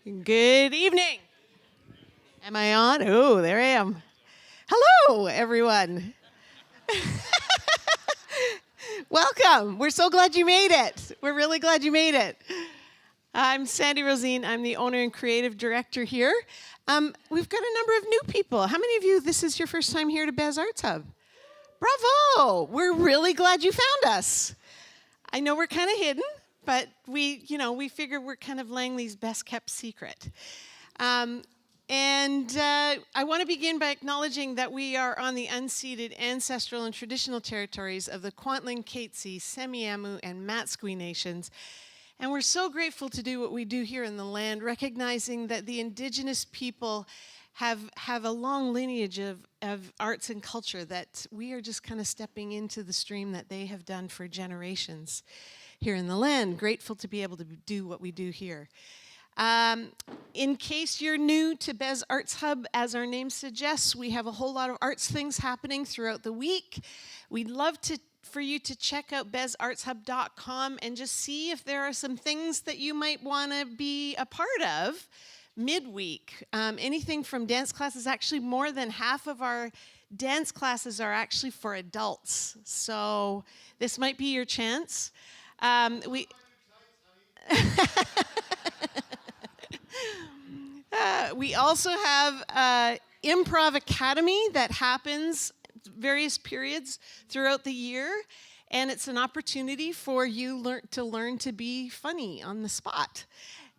Good evening. Am I on? Oh, there I am. Hello, everyone. Welcome. We're so glad you made it. We're really glad you made it. I'm Sandy Rosine. I'm the owner and creative director here. We've got a number of new people. How many of you, this is your first time here to Bez Arts Hub? Bravo. We're really glad you found us. I know we're kind of hidden, but we figure we're kind of Langley's best kept secret. I want to begin by acknowledging that we are on the unceded ancestral and traditional territories of the Kwantlen, Katzie, Semiahmoo, and Matsqui nations. And we're so grateful to do what we do here in the land, recognizing that the Indigenous people have a long lineage of arts and culture that we are just kind of stepping into the stream that they have done for generations here in the land. Grateful to be able to do what we do here. In case you're new to Bez Arts Hub, as our name suggests, we have a whole lot of arts things happening throughout the week. We'd love for you to check out bezartshub.com and just see if there are some things that you might want to be a part of midweek. Anything from dance classes. Actually, more than half of our dance classes are actually for adults. So this might be your chance. We also have Improv Academy that happens various periods throughout the year, and it's an opportunity for you to learn to be funny on the spot.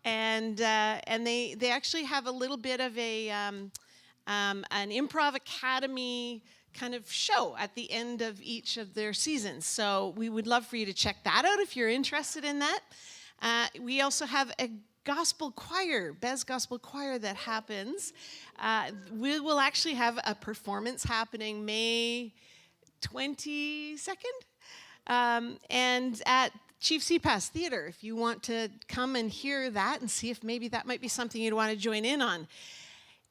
And they actually have a little bit of an Improv Academy kind of show at the end of each of their seasons. So we would love for you to check that out if you're interested in that. We also have a gospel choir, Bez Gospel Choir, that happens. We will actually have a performance happening May 22nd, and at Chief CPAS Theater, if you want to come and hear that and see if maybe that might be something you'd want to join in on.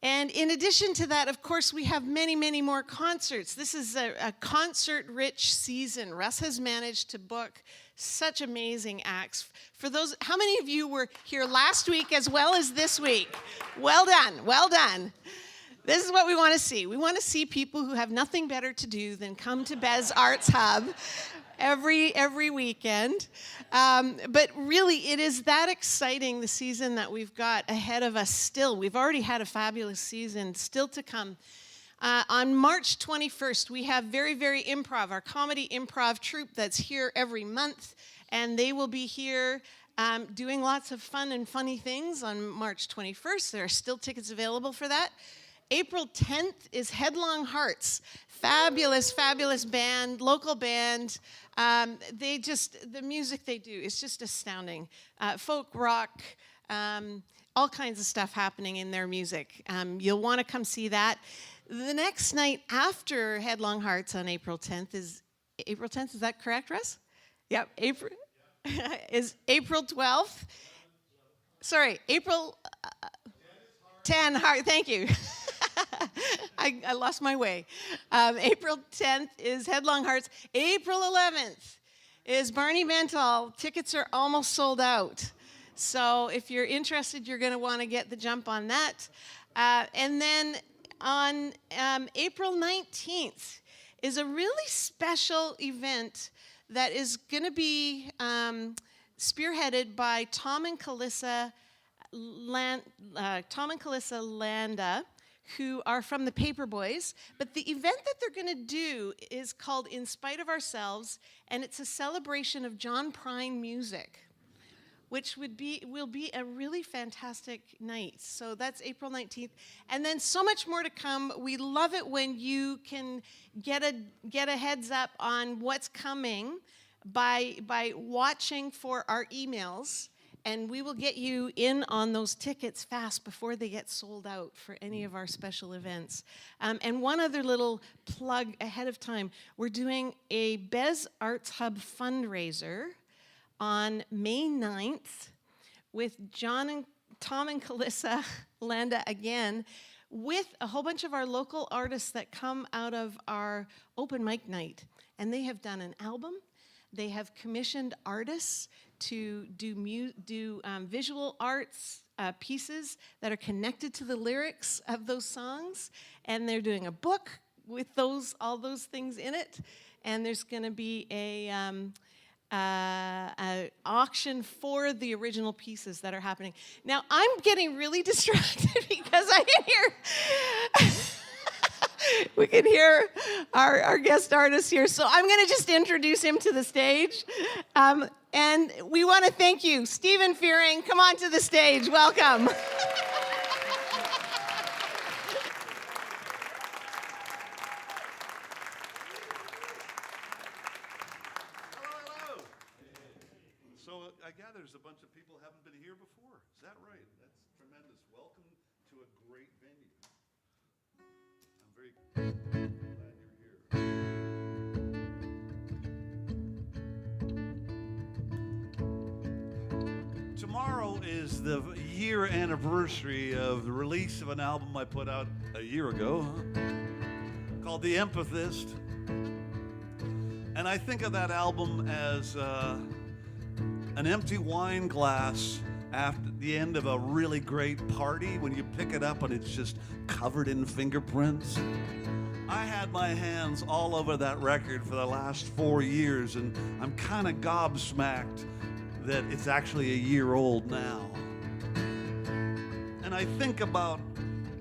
And in addition to that, of course, we have many, many more concerts. This is a concert-rich season. Russ has managed to book such amazing acts. For those, how many of you were here last week as well as this week? Well done, well done. This is what we want to see. We want to see people who have nothing better to do than come to Bez Arts Hub every weekend. But really, it is that exciting, the season that we've got ahead of us still. We've already had a fabulous season still to come. On March 21st, we have Very, Very Improv, our comedy improv troupe that's here every month, and they will be here doing lots of fun and funny things on March 21st. There are still tickets available for that. April 10th is Headlong Hearts. Fabulous, fabulous band, local band. The music they do is just astounding. Folk rock, all kinds of stuff happening in their music. You'll want to come see that. The next night after Headlong Hearts on April 10th is April 10th, is that correct, Russ? Yep, April is April 12th. Sorry, April 10 Heart, thank you. I lost my way. April 10th is Headlong Hearts. April 11th is Barney Mental. Tickets are almost sold out. So if you're interested, you're going to want to get the jump on that. And then on April 19th is a really special event that is going to be spearheaded by Tom and Calissa Landa, who are from the Paperboys. But the event that they're going to do is called In Spite of Ourselves, and it's a celebration of John Prine music, which will be a really fantastic night. So that's April 19th. And then so much more to come. We love it when you can get a heads up on what's coming by watching for our emails. And we will get you in on those tickets fast before they get sold out for any of our special events. And one other little plug ahead of time. We're doing a Bez Arts Hub fundraiser on May 9th with Tom and Calissa Landa again, with a whole bunch of our local artists that come out of our open mic night. And they have done an album. They have commissioned artists to do visual arts pieces that are connected to the lyrics of those songs, and they're doing a book with all those things in it, and there's going to be a auction for the original pieces that are happening. Now, I'm getting really distracted because I can hear we can hear our guest artist here. So I'm going to just introduce him to the stage. And we want to thank you. Stephen Fearing, come on to the stage. Welcome. I gather there's a bunch of people who haven't been here before. Is that right? That's tremendous. Welcome to a great venue. I'm very glad you're here. Tomorrow is the year anniversary of the release of an album I put out a year ago called The Empathist. And I think of that album as an empty wine glass after the end of a really great party when you pick it up and it's just covered in fingerprints. I had my hands all over that record for the last 4 years, and I'm kind of gobsmacked that it's actually a year old now. And I think about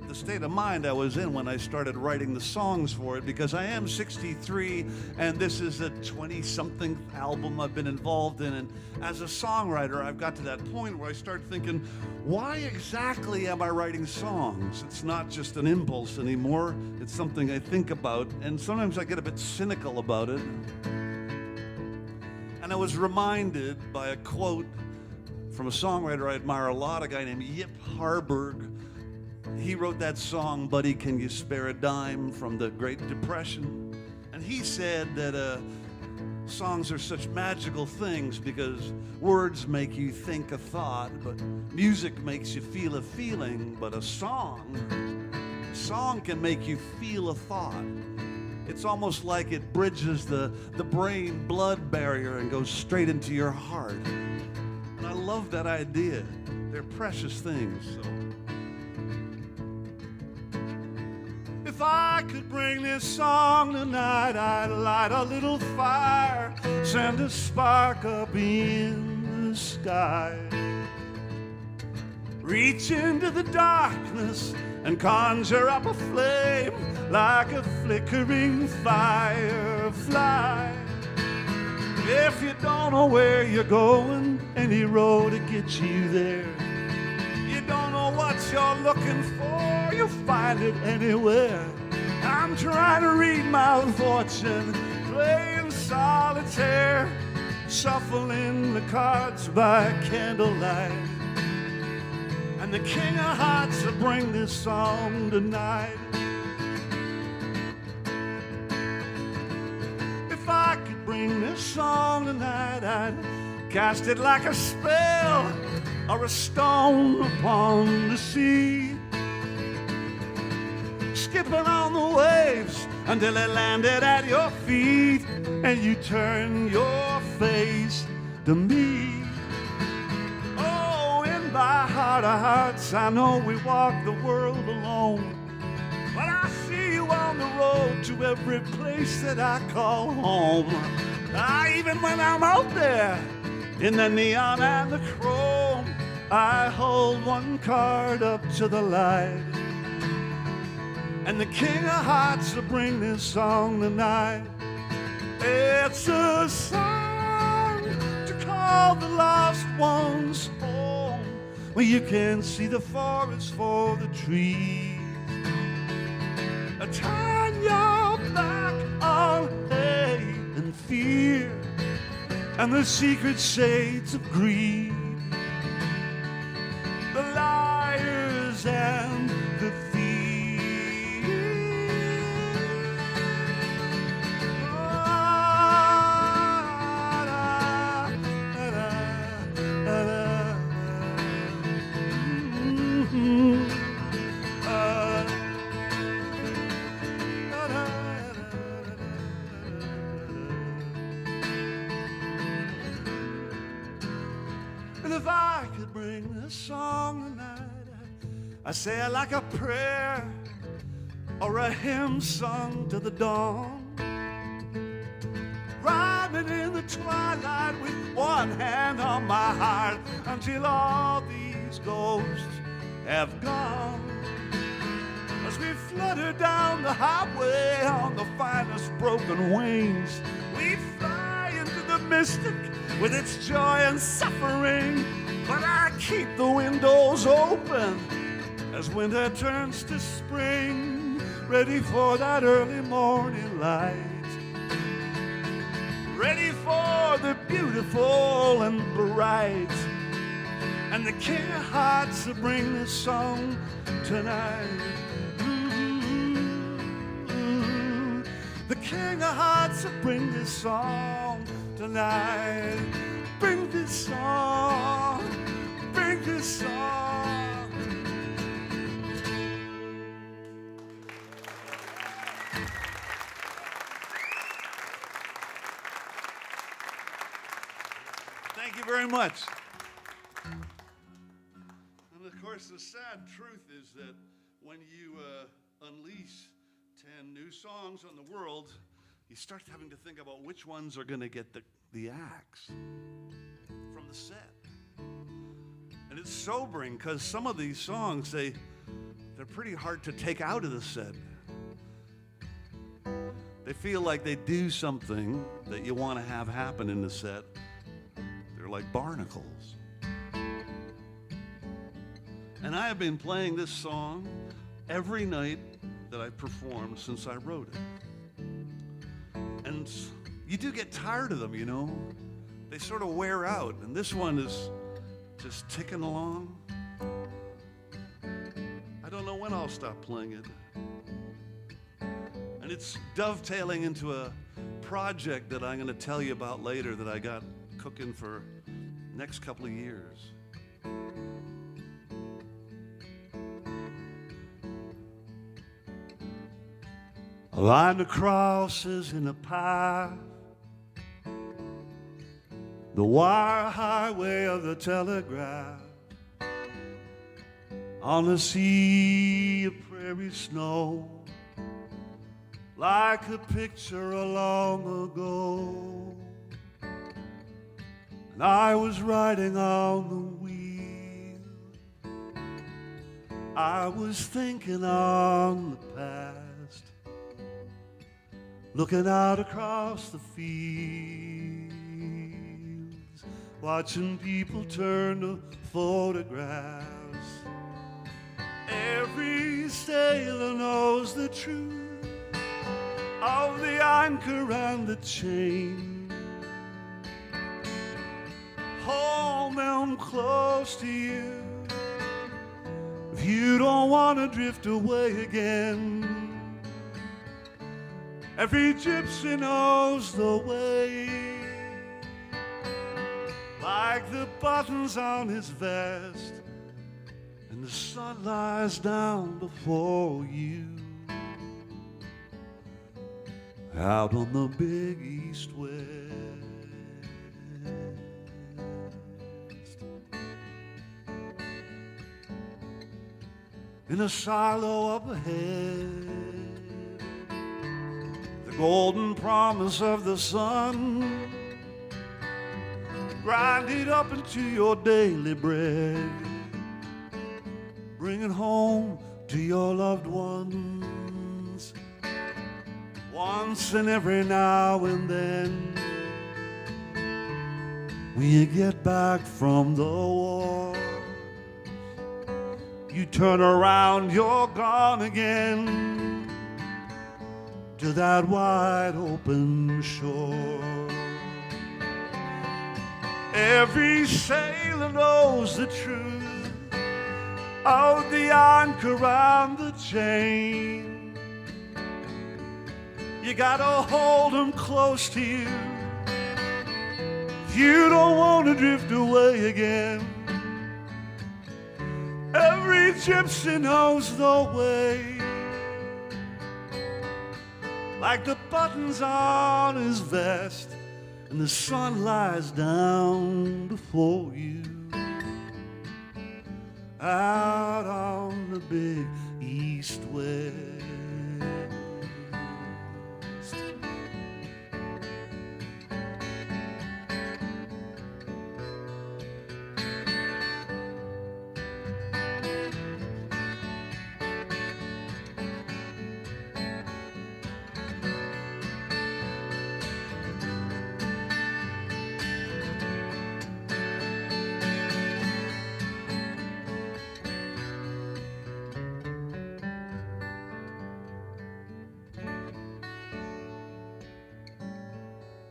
the state of mind I was in when I started writing the songs for it, because I am 63 and this is a 20-something album I've been involved in. And as a songwriter, I've got to that point where I start thinking, why exactly am I writing songs? It's not just an impulse anymore. It's something I think about, and sometimes I get a bit cynical about it. And I was reminded by a quote from a songwriter I admire a lot, a guy named Yip Harburg. He wrote that song, Buddy, Can You Spare a Dime, from the Great Depression. And he said that songs are such magical things because words make you think a thought, but music makes you feel a feeling. But a song can make you feel a thought. It's almost like it bridges the brain-blood barrier and goes straight into your heart. And I love that idea. They're precious things. So if I could bring this song tonight, I'd light a little fire, send a spark up in the sky, reach into the darkness and conjure up a flame like a flickering firefly. If you don't know where you're going, any road to get you there. You don't know what you're looking for, you'll find it anywhere. I'm trying to read my fortune, playing solitaire, shuffling the cards by candlelight. And the King of Hearts will bring this song tonight. If I could bring this song tonight, I'd cast it like a spell or a stone upon the sea, skipping on the waves until it landed at your feet, and you turn your face to me. Oh, in my heart of hearts, I know we walk the world alone, but I see you on the road to every place that I call home. Even when I'm out there in the neon and the chrome, I hold one card up to the light, and the King of Hearts will bring this song tonight. It's a song to call the lost ones home, where you can see the forest for the trees. Turn your back on hate and fear and the secret shades of greed, the liars and the thieves. bring this song tonight. I say it like a prayer or a hymn sung to the dawn. Rhyming in the twilight with one hand on my heart until all these ghosts have gone. As we flutter down the highway on the finest broken wings, we fly into the mystic with its joy and suffering. But I keep the windows open as winter turns to spring, ready for that early morning light, ready for the beautiful and bright. And the King of Hearts will bring this song tonight. The King of Hearts will bring this song tonight. Bring this song, bring this song. Thank you very much. And of course, the sad truth is that when you unleash 10 new songs on the world, you start having to think about which ones are going to get the axe from the set. And it's sobering because some of these songs, they're pretty hard to take out of the set. They feel like they do something that you want to have happen in the set. They're like barnacles. And I have been playing this song every night that I've performed since I wrote it. And you do get tired of them, you know. They sort of wear out, and this one is just ticking along. I don't know when I'll stop playing it. And it's dovetailing into a project that I'm going to tell you about later that I got cooking for the next couple of years. A line of crosses in a path, the wire highway of the telegraph, on a sea of prairie snow, like a picture of long ago. And I was riding on the wheel, I was thinking on the past, looking out across the fields, watching people turn to photographs. Every sailor knows the truth of the anchor and the chain. Hold them close to you if you don't want to drift away again. Every gypsy knows the way, like the buttons on his vest, and the sun lies down before you, out on the big east-west. In a silo up ahead, the golden promise of the sun, grind it up into your daily bread, bring it home to your loved ones. Once and every now and then, when you get back from the war, you turn around, you're gone again to that wide open shore. Every sailor knows the truth of the anchor and the chain. You gotta hold them close to you if you don't want to drift away again. Every gypsy knows the way, like the buttons on his vest, and the sun lies down before you, out on the big east-west.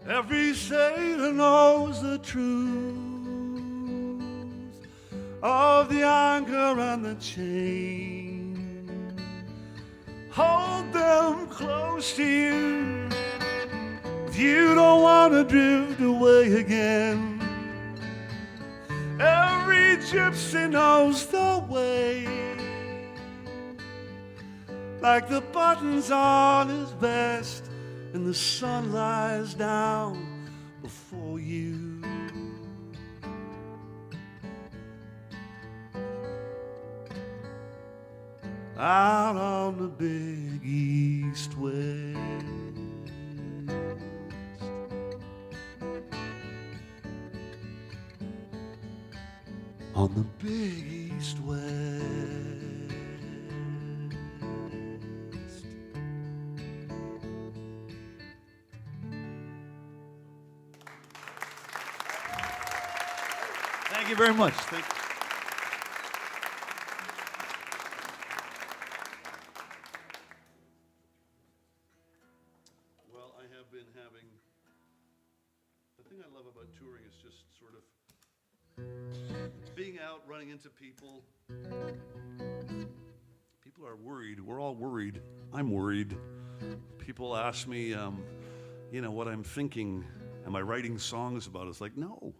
Every sailor knows the truth of the anchor and the chain. Hold them close to you if you don't want to drift away again. Every gypsy knows the way, like the buttons on his vest, and the sun lies down before you. Out on the big east-west. On the big east-west. Thank you very much. Thank you. Well, I have been having, the thing I love about touring is just sort of being out, running into people. People are worried. We're all worried. I'm worried. People ask me, what I'm thinking. Am I writing songs about it? It's like, no.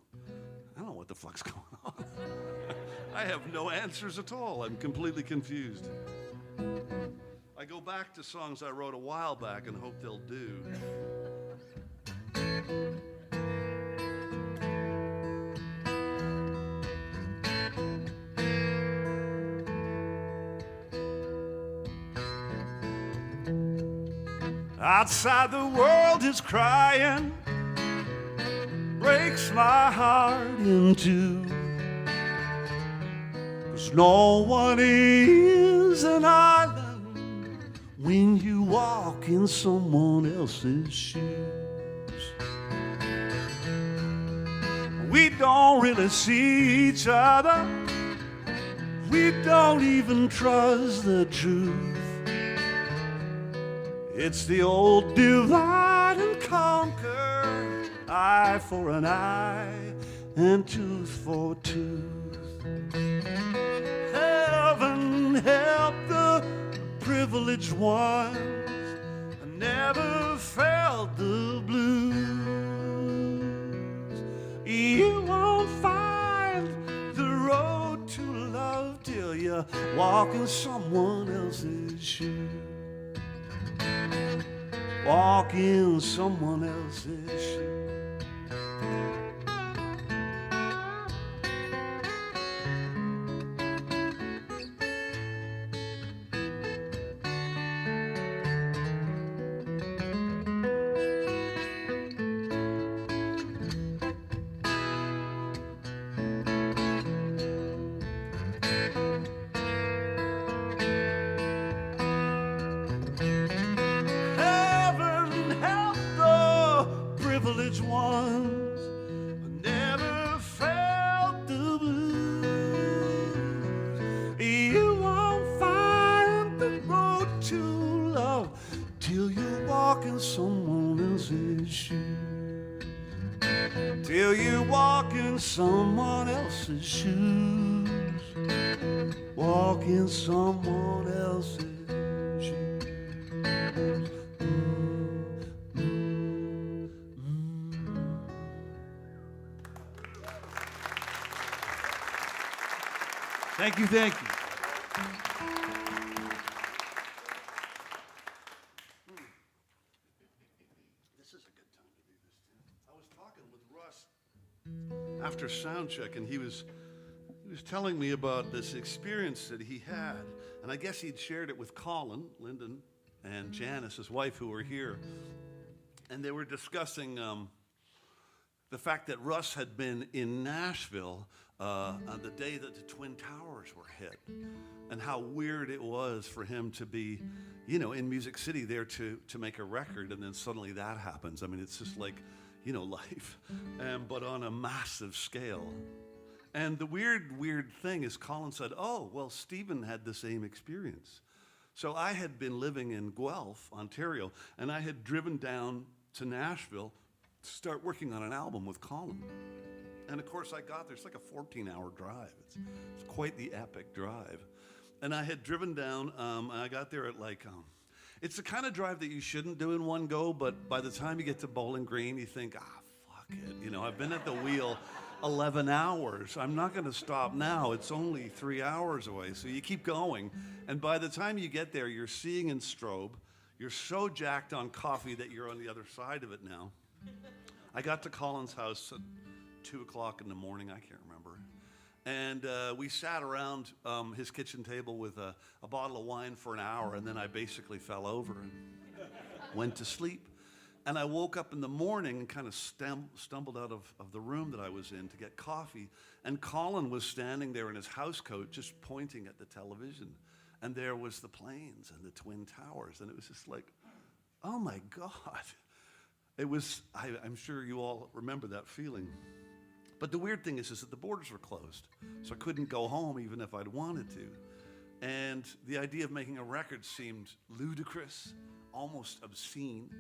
I don't know what the fuck's going on. I have no answers at all. I'm completely confused. I go back to songs I wrote a while back and hope they'll do. Outside the world is crying, breaks my heart in two. 'Cause no one is an island when you walk in someone else's shoes. We don't really see each other, we don't even trust the truth. It's the old divide and conquer, eye for an eye and tooth for tooth. Heaven help the privileged ones, I never felt the blues. You won't find the road to love till you walk in someone else's shoes. Walk in someone else's shoes. Privileged ones, I never felt the blues. You won't find the road to love till you walk in someone else's shoes. Till you walk in someone else's shoes. Walk in someone else's shoes. Thank you, thank you. This is a good time to do this, too. I was talking with Russ after sound check, and he was was telling me about this experience that he had, and I guess he'd shared it with Colin, Lyndon, and Janice, his wife, who were here, and they were discussing the fact that Russ had been in Nashville on the day that the Twin Towers were hit, and how weird it was for him to be, you know, in Music City there to make a record, and then suddenly that happens. I mean, it's just like, you know, life, but on a massive scale. And the weird thing is Colin said, oh, well, Stephen had the same experience. So I had been living in Guelph, Ontario, and I had driven down to Nashville to start working on an album with Colin. And of course I got there, it's like a 14-hour drive. It's quite the epic drive. And I had driven down, I got there at like, it's the kind of drive that you shouldn't do in one go, but by the time you get to Bowling Green, you think, fuck it. You know, I've been at the wheel 11 hours. I'm not going to stop now. It's only 3 hours away. So you keep going. And by the time you get there, you're seeing in strobe. You're so jacked on coffee that you're on the other side of it now. I got to Colin's house at 2 o'clock in the morning. I can't remember. And we sat around his kitchen table with a bottle of wine for an hour. And then I basically fell over and went to sleep. And I woke up in the morning and kind of stumbled out of the room that I was in to get coffee. And Colin was standing there in his housecoat just pointing at the television. And there was the planes and the Twin Towers. And it was just like, oh my God. It was, I'm sure you all remember that feeling. But the weird thing is that the borders were closed. So I couldn't go home even if I'd wanted to. And the idea of making a record seemed ludicrous, almost obscene.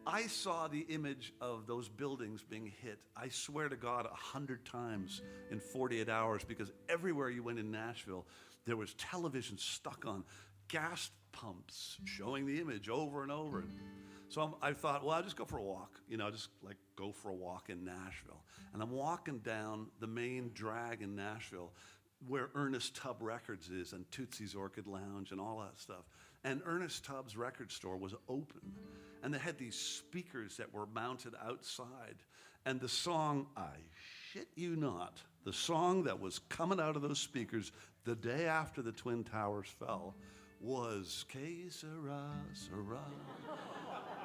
I saw the image of those buildings being hit, I swear to God, 100 times in 48 hours, because everywhere you went in Nashville, there was television stuck on gas pumps showing the image over and over. So I thought, well, I'll just go for a walk. You know, just like go for a walk in Nashville. And I'm walking down the main drag in Nashville where Ernest Tubb Records is and Tootsie's Orchid Lounge and all that stuff. And Ernest Tubb's record store was open. And they had these speakers that were mounted outside. And the song, I shit you not, the song that was coming out of those speakers the day after the Twin Towers fell was Que Sera, Sera,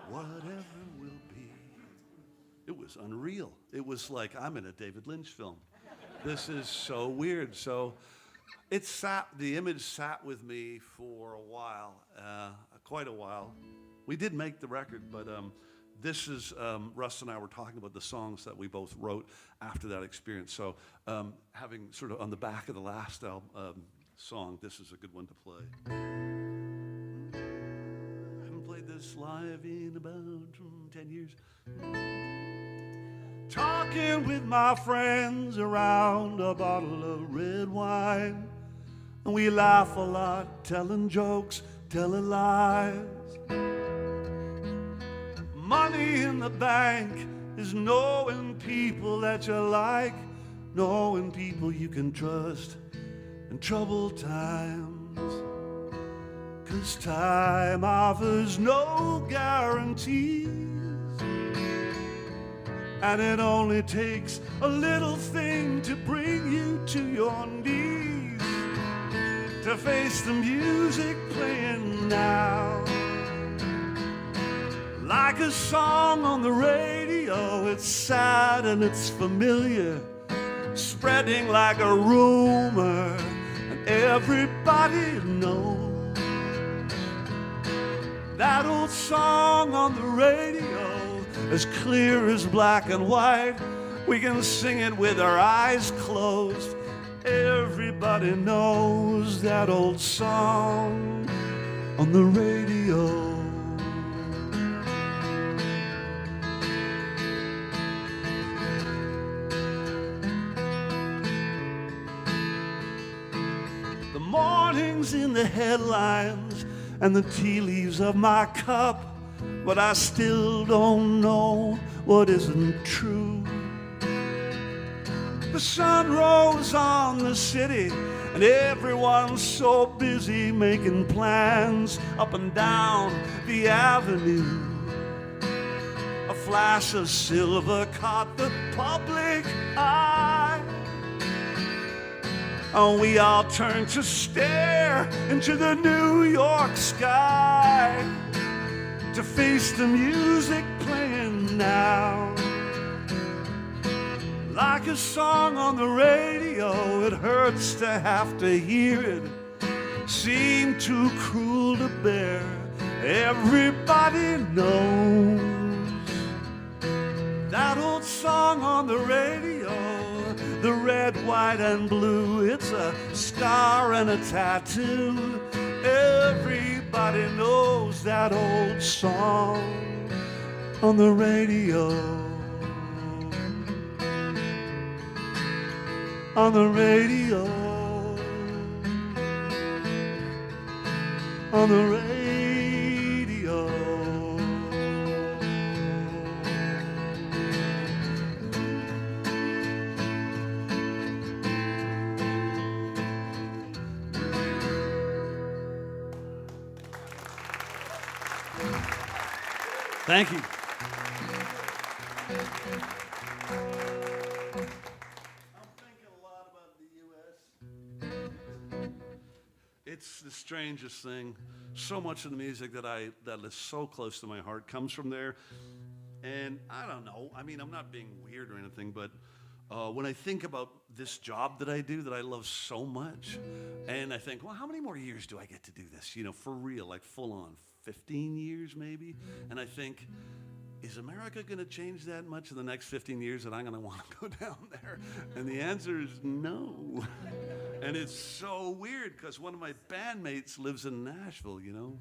Whatever Will Be. It was unreal. It was like, I'm in a David Lynch film. This is so weird. So the image sat with me for a while, quite a while. We did make the record, but this is, Russ and I were talking about the songs that we both wrote after that experience. So having sort of on the back of the last song, this is a good one to play. I haven't played this live in about 10 years. Talking with my friends around a bottle of red wine. And we laugh a lot, telling jokes, telling lies. Money in the bank is knowing people that you like, knowing people you can trust in troubled times. 'Cause time offers no guarantees, and it only takes a little thing to bring you to your knees, to face the music playing now. Like a song on the radio, it's sad and it's familiar, spreading like a rumor, and everybody knows. That old song on the radio, as clear as black and white, we can sing it with our eyes closed. Everybody knows that old song on the radio. Mornings in the headlines and the tea leaves of my cup, but I still don't know what isn't true. The sun rose on the city and everyone's so busy making plans up and down the avenue. A flash of silver caught the public eye. Oh, we all turned to stare into the New York sky to face the music playing now. Like a song on the radio, it hurts to have to hear it. Seemed too cruel to bear. Everybody knows that old song on the radio, the red, white, and blue. It's a star and a tattoo. Everybody knows that old song on the radio. On the radio. On the radio. Thank you. It's the strangest thing. So much of the music that is so close to my heart comes from there. And I don't know. I mean, I'm not being weird or anything, but when I think about this job that I do that I love so much, and I think, well, how many more years do I get to do this? You know, for real, like full on, 15 years maybe? And I think, is America going to change that much in the next 15 years that I'm going to want to go down there? And the answer is no. And it's so weird because one of my bandmates lives in Nashville, you know?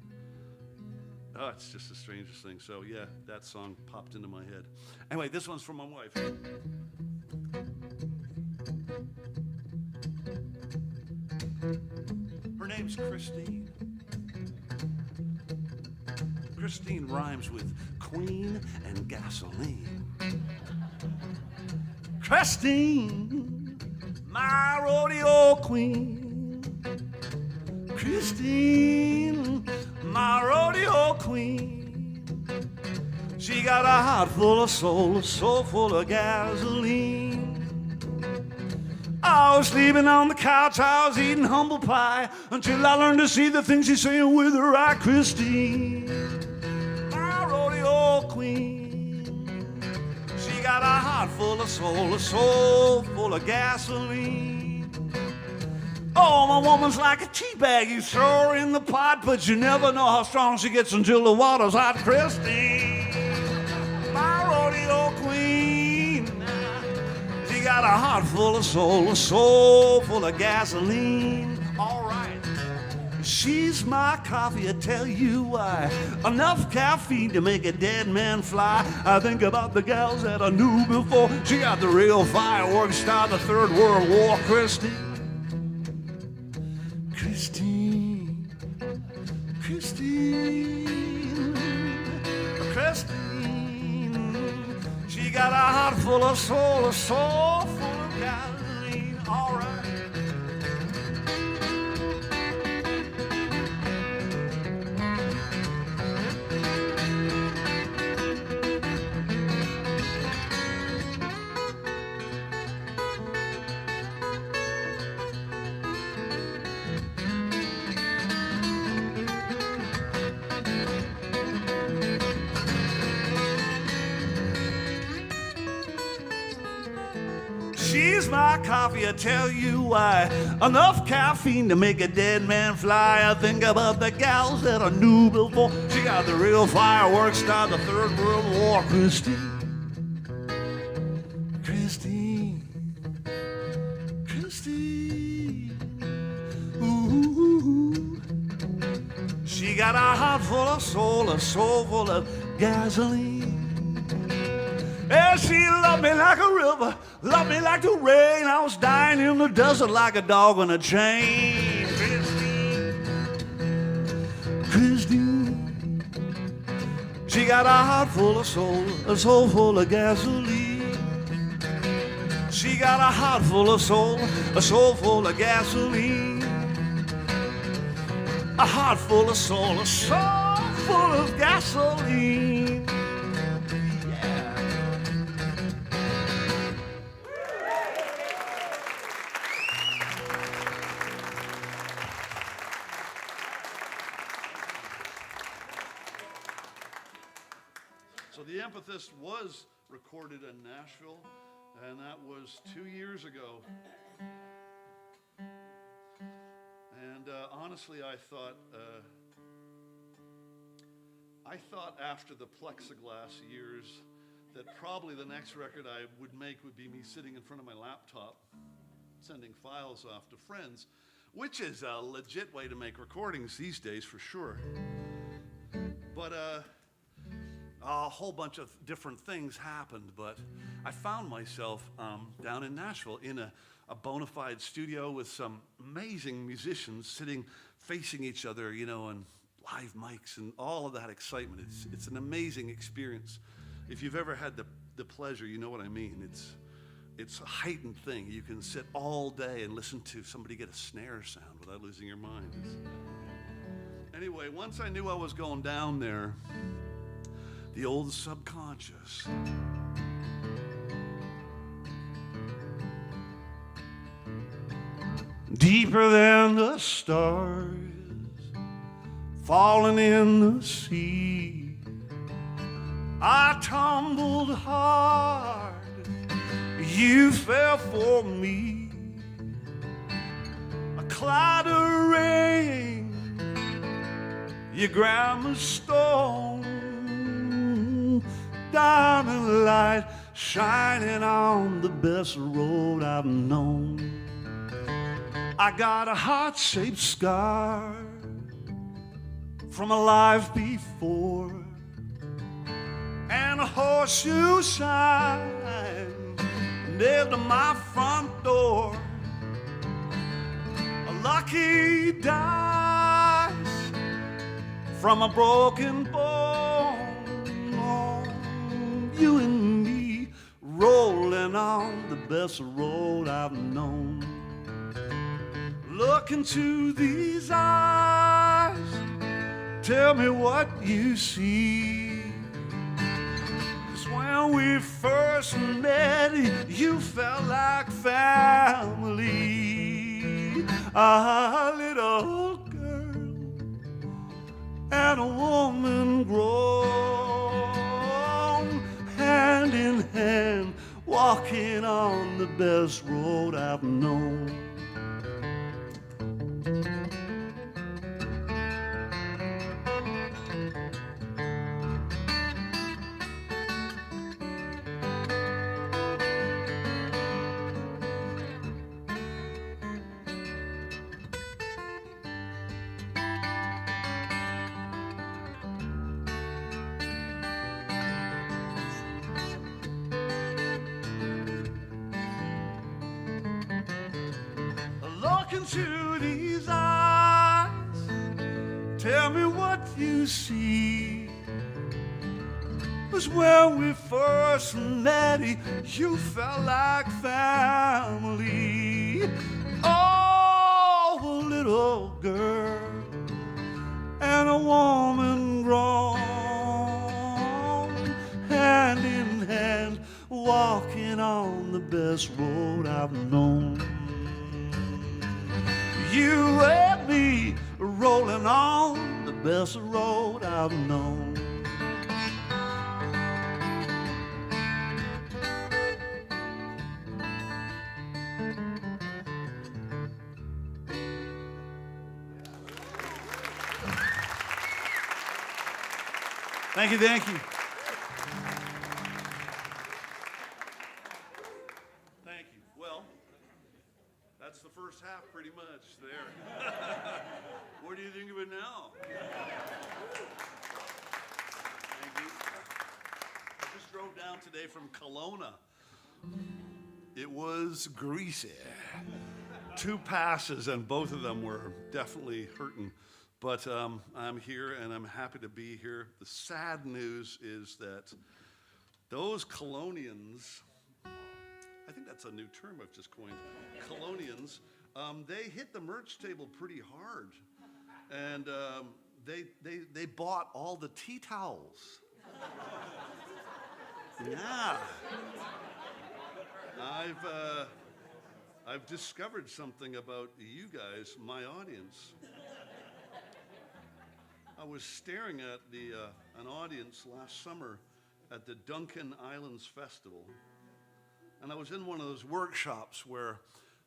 Oh, it's just the strangest thing. So, yeah, that song popped into my head. Anyway, this one's from my wife. Her name's Christine. Christine rhymes with queen and gasoline. Christine, my rodeo queen. Christine, my rodeo queen. She got a heart full of soul, a soul full of gasoline. I was sleeping on the couch, I was eating humble pie, until I learned to see the things she's saying with her eye. Christine, my rodeo queen. She got a heart full of soul, a soul full of gasoline. Oh, my woman's like a tea bag, you throw her in the pot, but you never know how strong she gets until the water's hot. Christine, my rodeo queen. She got a heart full of soul, a soul full of gasoline. All right. She's my coffee, I tell you why. Enough caffeine to make a dead man fly. I think about the gals that I knew before. She got the real fireworks, start the Third World War. Christine, Christine, Christine, Christine. She got a heart full of soul, a soul full of gasoline. All right. She's my coffee, I tell you why. Enough caffeine to make a dead man fly. I think about the gals that I knew before. She got the real fireworks, start the Third World War. Christine, Christine, Christine. Ooh, she got a heart full of soul, a soul full of gasoline. And she loved me like a river, loved me like the rain. I was dying in the desert like a dog on a chain. Christine, Christine. She got a heart full of soul, a soul full of gasoline. She got a heart full of soul, a soul full of gasoline. A heart full of soul, a soul full of gasoline. the Empathist was recorded in Nashville, and that was 2 years ago. And honestly, I thought after the plexiglass years that probably the next record I would make would be me sitting in front of my laptop, sending files off to friends, which is a legit way to make recordings these days for sure. But a whole bunch of different things happened, but I found myself down in Nashville in a bona fide studio with some amazing musicians sitting facing each other, you know, and live mics and all of that excitement. It's an amazing experience. If you've ever had the pleasure, you know what I mean. It's a heightened thing. You can sit all day and listen to somebody get a snare sound without losing your mind. Anyway, once I knew I was going down there, the old subconscious deeper than the stars falling in the sea, I tumbled hard, you fell for me. A cloud of rain, you ground the stone, diamond light shining on the best road I've known. I got a heart-shaped scar from a life before, and a horseshoe shine nailed to my front door. A lucky dice from a broken bone. You and me rolling on the best road I've known. Look into these eyes, tell me what you see. 'Cause when we first met, you felt like family. A little girl and a woman grown, hand in hand, walking on the best road I've known. Look into these eyes, tell me what you see. 'Cause when we first met, you felt like family. Oh, a little girl and a woman grown, hand in hand, walking on the best road I've known. You and me rolling on the best road I've known. Thank you, thank you. Thank you. Well, that's the first half pretty much there. What do you think of it now? Thank you. I just drove down today from Kelowna. It was greasy. 2 passes and both of them were definitely hurting. But I'm here and I'm happy to be here. The sad news is that those Kelownians, I think that's a new term I've just coined, Kelownians, they hit the merch table pretty hard. And they bought all the tea towels. Yeah. I've discovered something about you guys, my audience. I was staring at an audience last summer, at the Duncan Islands Festival, and I was in one of those workshops where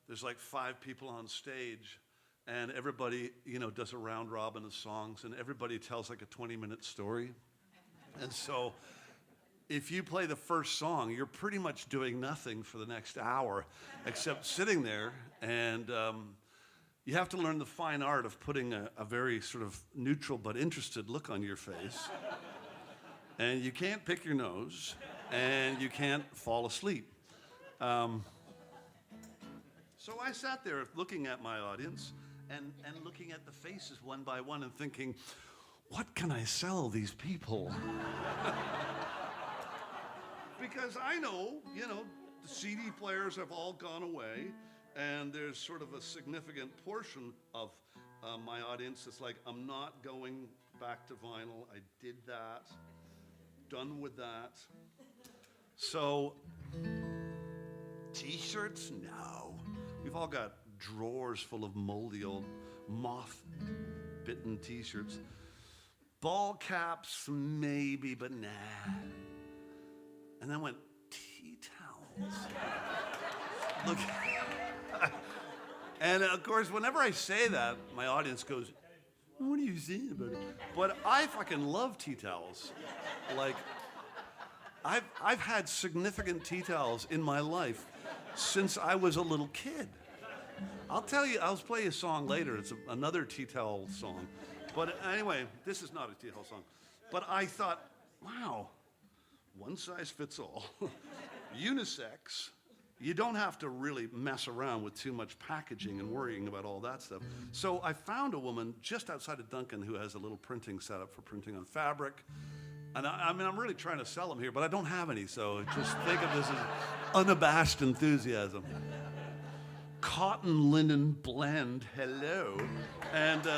there's like 5 people on stage, and everybody, does a round robin of songs, and everybody tells like a 20-minute story. And so if you play the first song, you're pretty much doing nothing for the next hour except sitting there, and you have to learn the fine art of putting a very sort of neutral but interested look on your face. And you can't pick your nose, and you can't fall asleep. So I sat there looking at my audience and looking at the faces one by one and thinking, what can I sell these people? Because I know, the CD players have all gone away, and there's sort of a significant portion of my audience that's like, I'm not going back to vinyl. I did that. Done with that. So, t-shirts? No. We've all got drawers full of moldy old moth-bitten t-shirts. Ball caps, maybe, but nah. And then went, tea towels. Look. And of course, whenever I say that, my audience goes, what are you saying about it? But I fucking love tea towels. Like, I've had significant tea towels in my life since I was a little kid. I'll tell you, I'll play a song later. It's another tea towel song. But anyway, this is not a tea towel song. But I thought, wow, one size fits all. Unisex. You don't have to really mess around with too much packaging and worrying about all that stuff. So I found a woman just outside of Duncan who has a little printing setup for printing on fabric. And I mean, I'm really trying to sell them here, but I don't have any, so just think of this as unabashed enthusiasm. Cotton linen blend, hello. And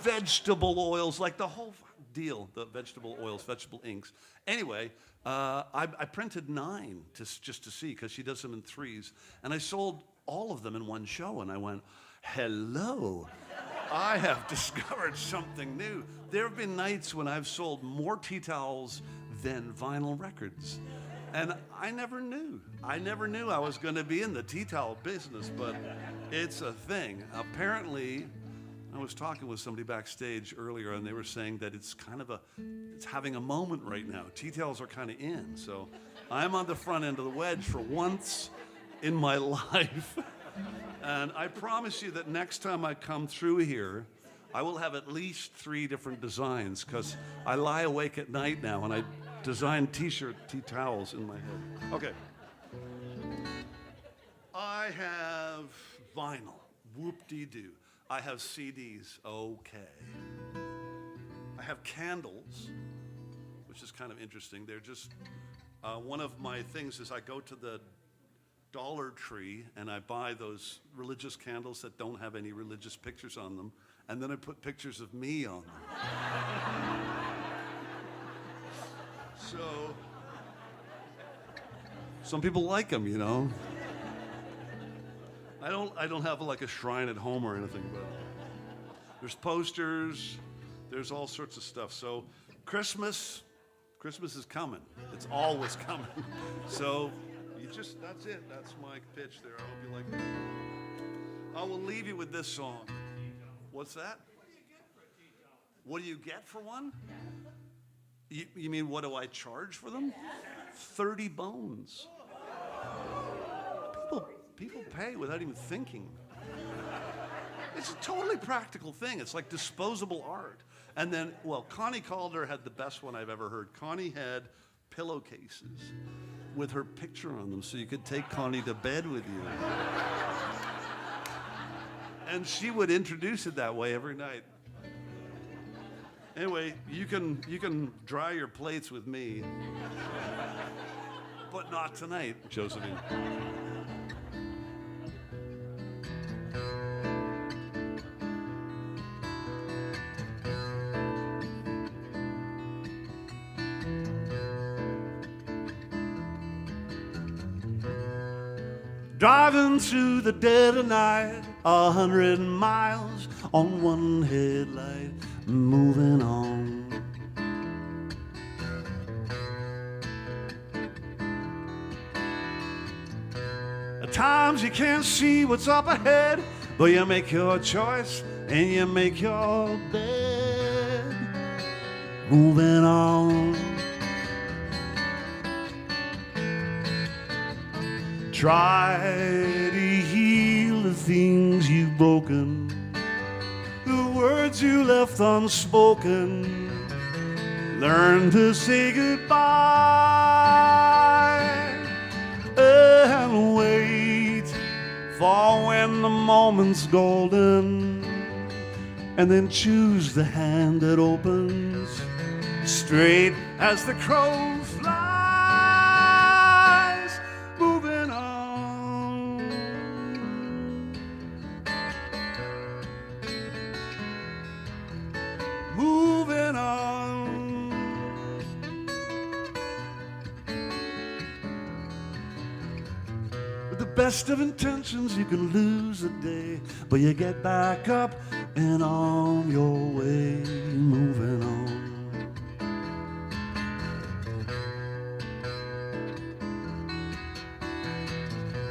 vegetable oils, like the whole deal, the vegetable oils, vegetable inks. Anyway, I printed 9 just to see, because she does them in 3s. And I sold all of them in one show, and I went, hello, I have discovered something new. There have been nights when I've sold more tea towels than vinyl records. And I never knew. I never knew I was going to be in the tea towel business, but it's a thing. Apparently, I was talking with somebody backstage earlier, and they were saying that it's having a moment right now. Tea towels are kind of in, so I'm on the front end of the wedge for once in my life. And I promise you that next time I come through here, I will have at least 3 different designs, because I lie awake at night now and I design tea towels in my head. Okay. I have vinyl, whoop-dee-doo. I have CDs, okay. I have candles, which is kind of interesting. They're just, one of my things is I go to the Dollar Tree and I buy those religious candles that don't have any religious pictures on them, and then I put pictures of me on them. So, some people like them, I don't have like a shrine at home or anything, but there's posters, there's all sorts of stuff. So Christmas is coming. It's always coming. So that's it. That's my pitch there. I hope you like it. I will leave you with this song. What's that? What do you get for one? You mean, what do I charge for them? 30 bones. People pay without even thinking. It's a totally practical thing. It's like disposable art. And then, well, Connie Calder had the best one I've ever heard. Connie had pillowcases with her picture on them, so you could take Connie to bed with you. And she would introduce it that way every night. Anyway, you can dry your plates with me, but not tonight, Josephine. Driving through the dead of night, 100 miles on one headlight, moving on. Sometimes you can't see what's up ahead, but you make your choice and you make your bed. Moving on. Try to heal the things you've broken, the words you left unspoken. Learn to say goodbye and wait for when the moment's golden, and then choose the hand that opens straight as the crow flies. Moving on. Moving on. With the best of intentions, you can lose a day, but you get back up and on your way. Moving on.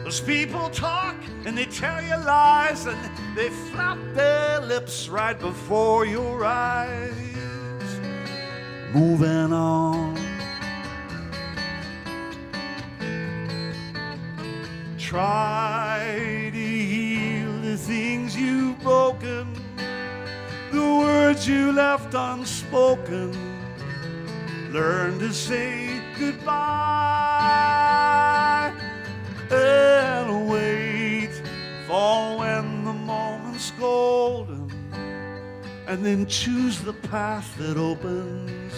Those people talk and they tell you lies, and they flap their lips right before your eyes. Moving on. Try to heal the things you've broken, the words you left unspoken. Learn to say goodbye and wait for when the moment's golden, and then choose the path that opens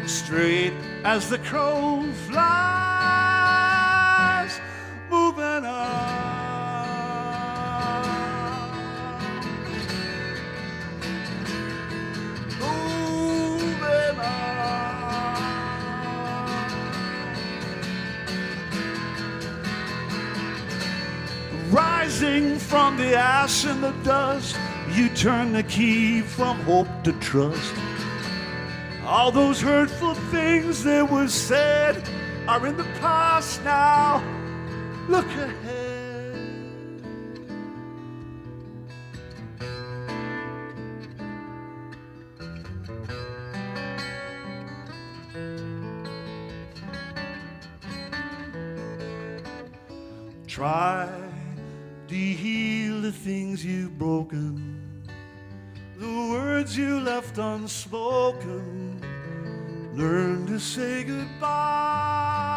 straight as the crow flies. Moving on. Moving on. Rising from the ash and the dust, you turn the key from hope to trust. All those hurtful things that were said are in the past now. Look ahead. Try to heal the things you've broken, the words you left unspoken. Learn to say goodbye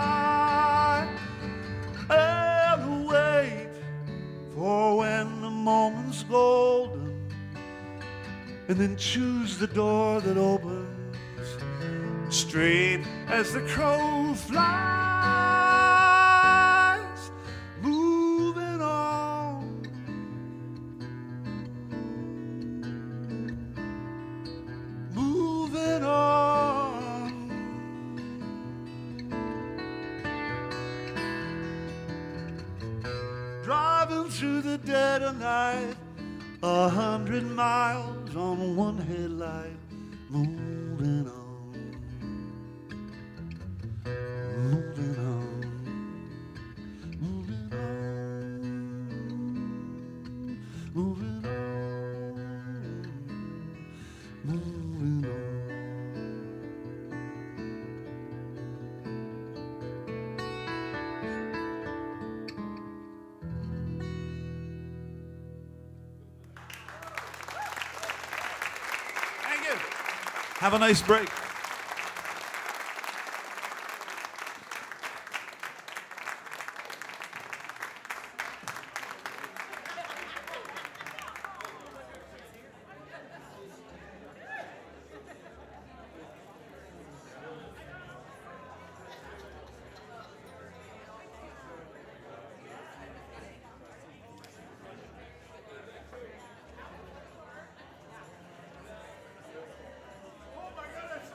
and wait for when the moment's golden, and then choose the door that opens straight as the crow flies. Moving on. Moving on. Driving through the dead of night, 100 miles on one headlight. Moving on. Moving on. Moving on. Moving on. Moving on. Thank you. Have a nice break. Oh my God, that's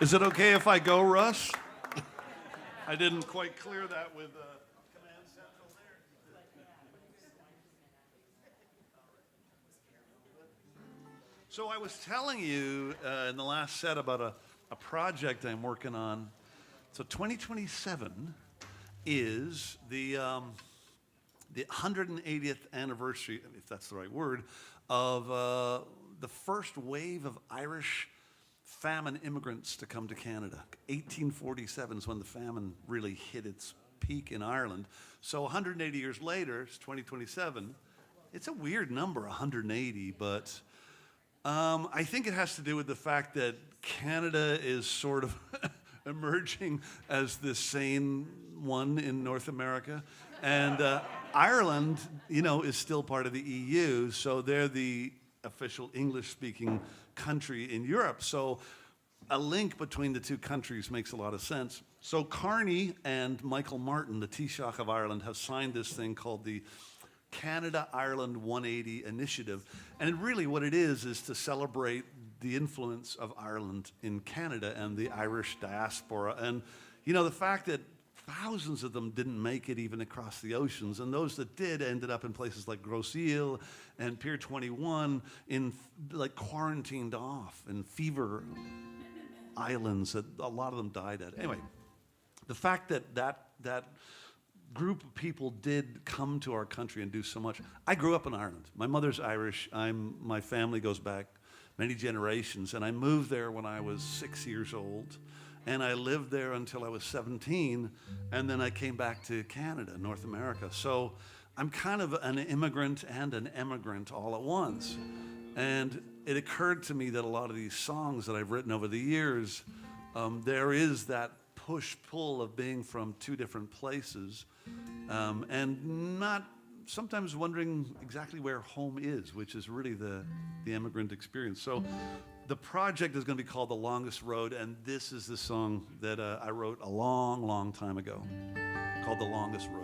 Is it okay if I go, Russ? I didn't quite clear that with Command Central there. So I was telling you in the last set about a project I'm working on. So 2027 is the 180th anniversary, if that's the right word, of the first wave of Irish famine immigrants to come to Canada. 1847 is when the famine really hit its peak in Ireland. So 180 years later, it's 2027. It's a weird number, 180, but I think it has to do with the fact that Canada is sort of emerging as the sane one in North America. And Ireland, is still part of the EU, so they're the official English-speaking country in Europe. So a link between the two countries makes a lot of sense. So Carney and Michael Martin, the Taoiseach of Ireland, have signed this thing called the Canada-Ireland 180 Initiative. And really what it is to celebrate the influence of Ireland in Canada and the Irish diaspora. And, the fact that thousands of them didn't make it even across the oceans, and those that did ended up in places like Grosse Ile and Pier 21 in quarantined off in fever islands that a lot of them died at. Anyway, the fact that group of people did come to our country and do so much. I grew up in Ireland. My mother's Irish. My family goes back many generations, and I moved there when I was 6 years old. And I lived there until I was 17, and then I came back to Canada, North America. So I'm kind of an immigrant and an emigrant all at once. And it occurred to me that a lot of these songs that I've written over the years, there is that push-pull of being from two different places, and not sometimes wondering exactly where home is, which is really the immigrant experience. So the project is going to be called The Longest Road, and this is the song that I wrote a long, long time ago, called The Longest Road.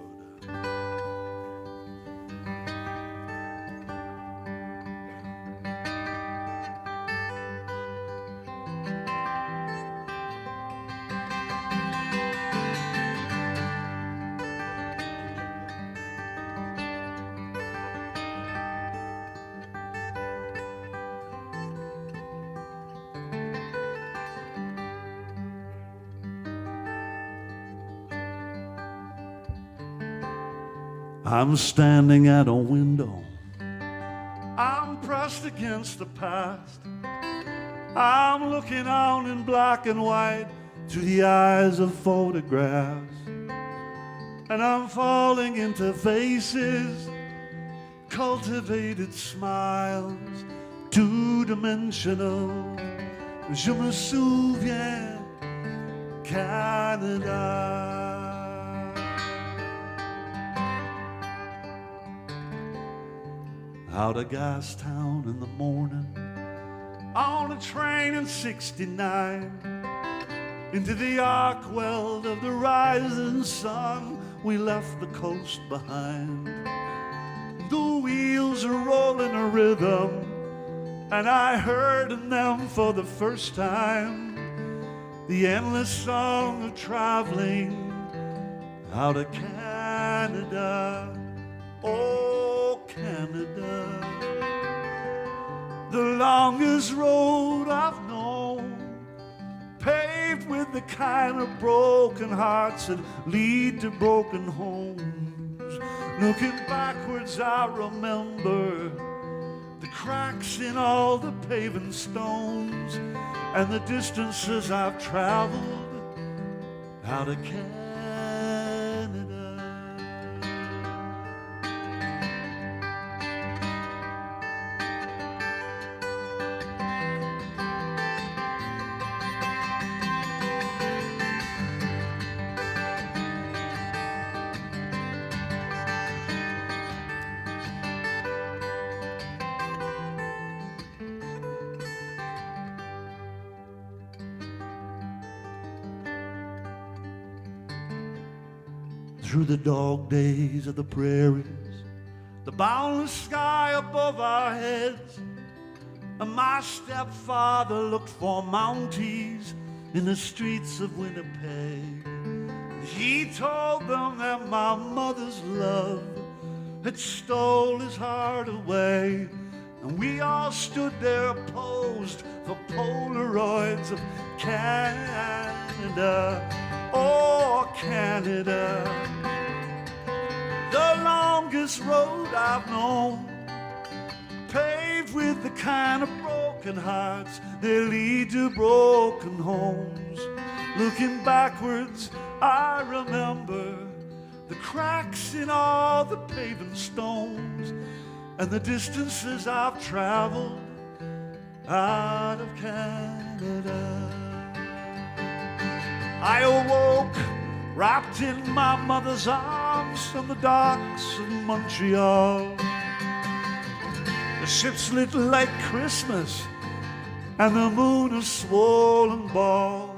I'm standing at a window, I'm pressed against the past. I'm looking out in black and white through the eyes of photographs. And I'm falling into faces, cultivated smiles, two-dimensional. Je me souviens, Canada. Out of Gastown in the morning, on a train in 69, into the arc weld of the rising sun, we left the coast behind. The wheels are rolling a rhythm, and I heard in them for the first time the endless song of traveling out of Canada. Oh, Canada, the longest road I've known, paved with the kind of broken hearts that lead to broken homes. Looking backwards, I remember the cracks in all the paving stones and the distances I've traveled out of Canada. Through the dog days of the prairies, the boundless sky above our heads, and my stepfather looked for Mounties in the streets of Winnipeg. He told them that my mother's love had stole his heart away. And we all stood there posed for Polaroids of Canada. Oh, Canada, the longest road I've known, paved with the kind of broken hearts that lead to broken homes. Looking backwards, I remember the cracks in all the paving stones and the distances I've traveled out of Canada. I awoke wrapped in my mother's arms on the docks of Montreal. The ships lit like Christmas and the moon a swollen ball.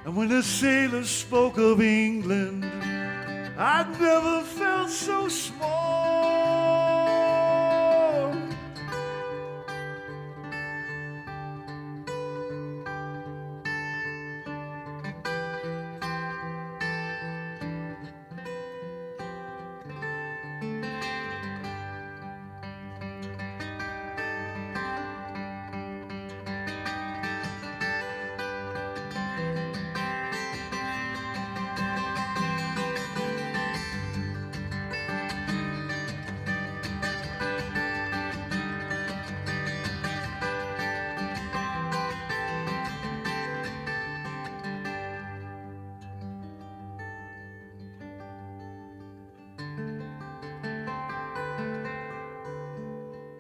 And when the sailors spoke of England, I'd never felt so small.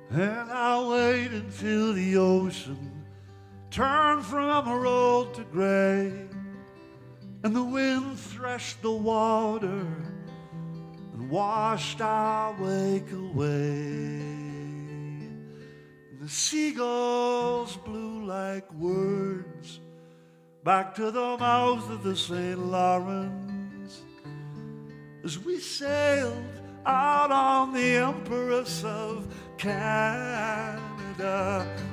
And I wait until the ocean turned from emerald to gray, and the wind threshed the water and washed our wake away. And the seagulls blew like words back to the mouth of the St. Lawrence as we sailed out on the Empress of Canada.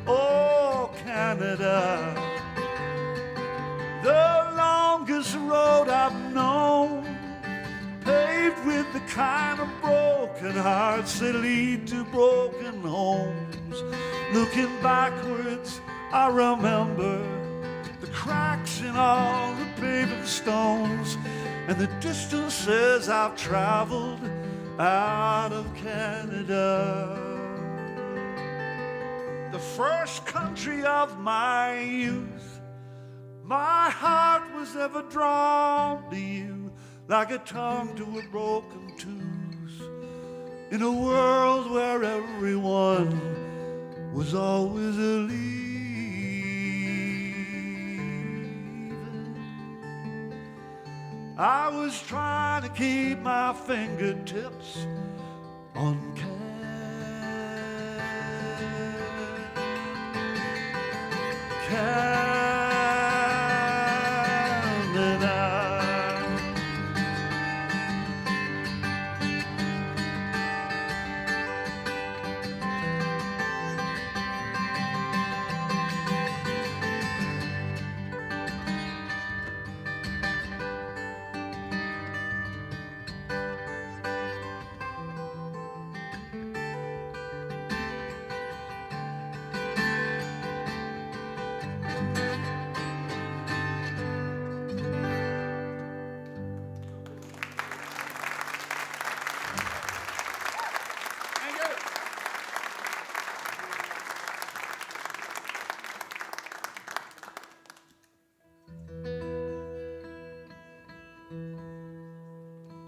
Oh, Canada, the longest road I've known, paved with the kind of broken hearts that lead to broken homes. Looking backwards, I remember the cracks in all the paving stones and the distances I've traveled out of Canada. The first country of my youth, my heart was ever drawn to you, like a tongue to a broken tooth, in a world where everyone was always a leaving. I was trying to keep my fingertips on Canada.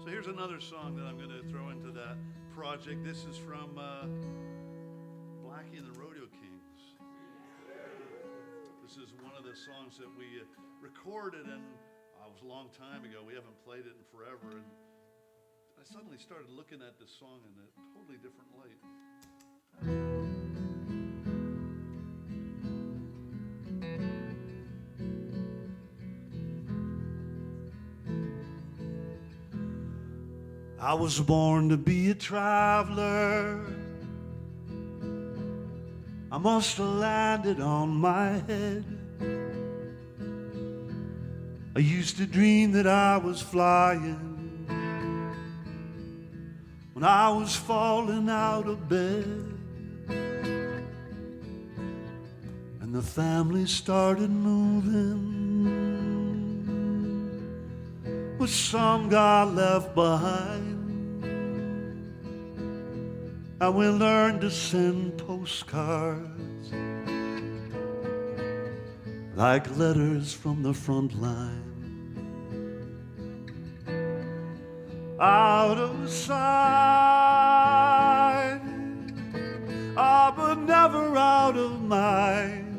Here's another song that I'm going to throw into that project. This is from Blackie and the Rodeo Kings. This is one of the songs that we recorded, and it was a long time ago. We haven't played it in forever, and I suddenly started looking at this song in a totally different light. I was born to be a traveler. I must have landed on my head. I used to dream that I was flying when I was falling out of bed, and the family started moving, but some got left behind, and we learned to send postcards like letters from the front line. Out of sight, but never out of mind.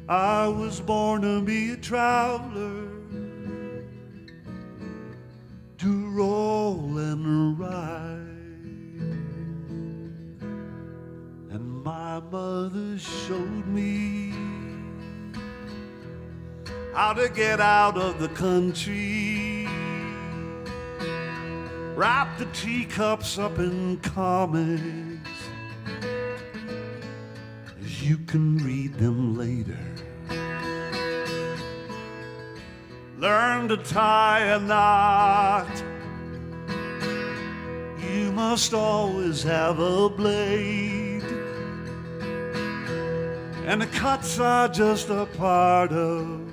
I was born to be a traveler, to roll and ride. And my mother showed me how to get out of the country, wrap the teacups up in comics, as you can read them later. Learn to tie a knot. You must always have a blade, and the cuts are just a part of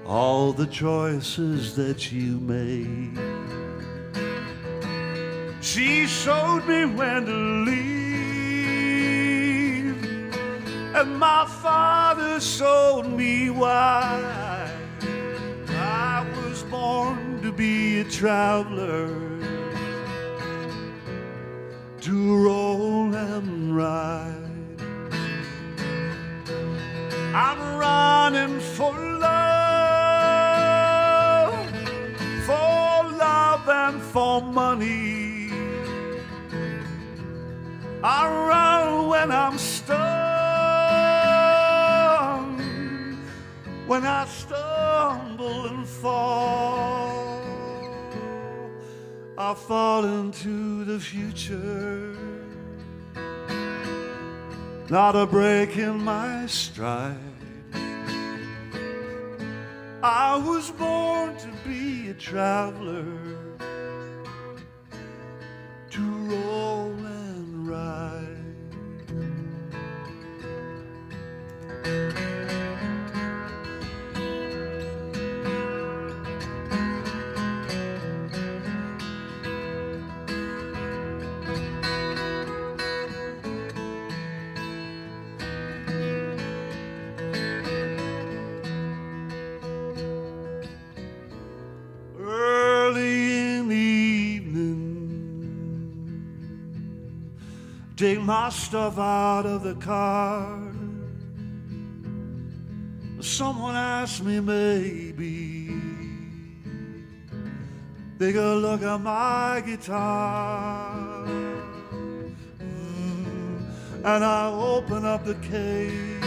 all the choices that you made. She showed me when to leave, and my father showed me why. I was born to be a traveler, to roll and ride. I'm running for love and for money. I run when I'm stunned, when I stumble and fall. I fall into the future, not a break in my stride. I was born to be a traveler, to roll and ride. Take my stuff out of the car. Someone asked me maybe. Take a look at my guitar. And I open up the case,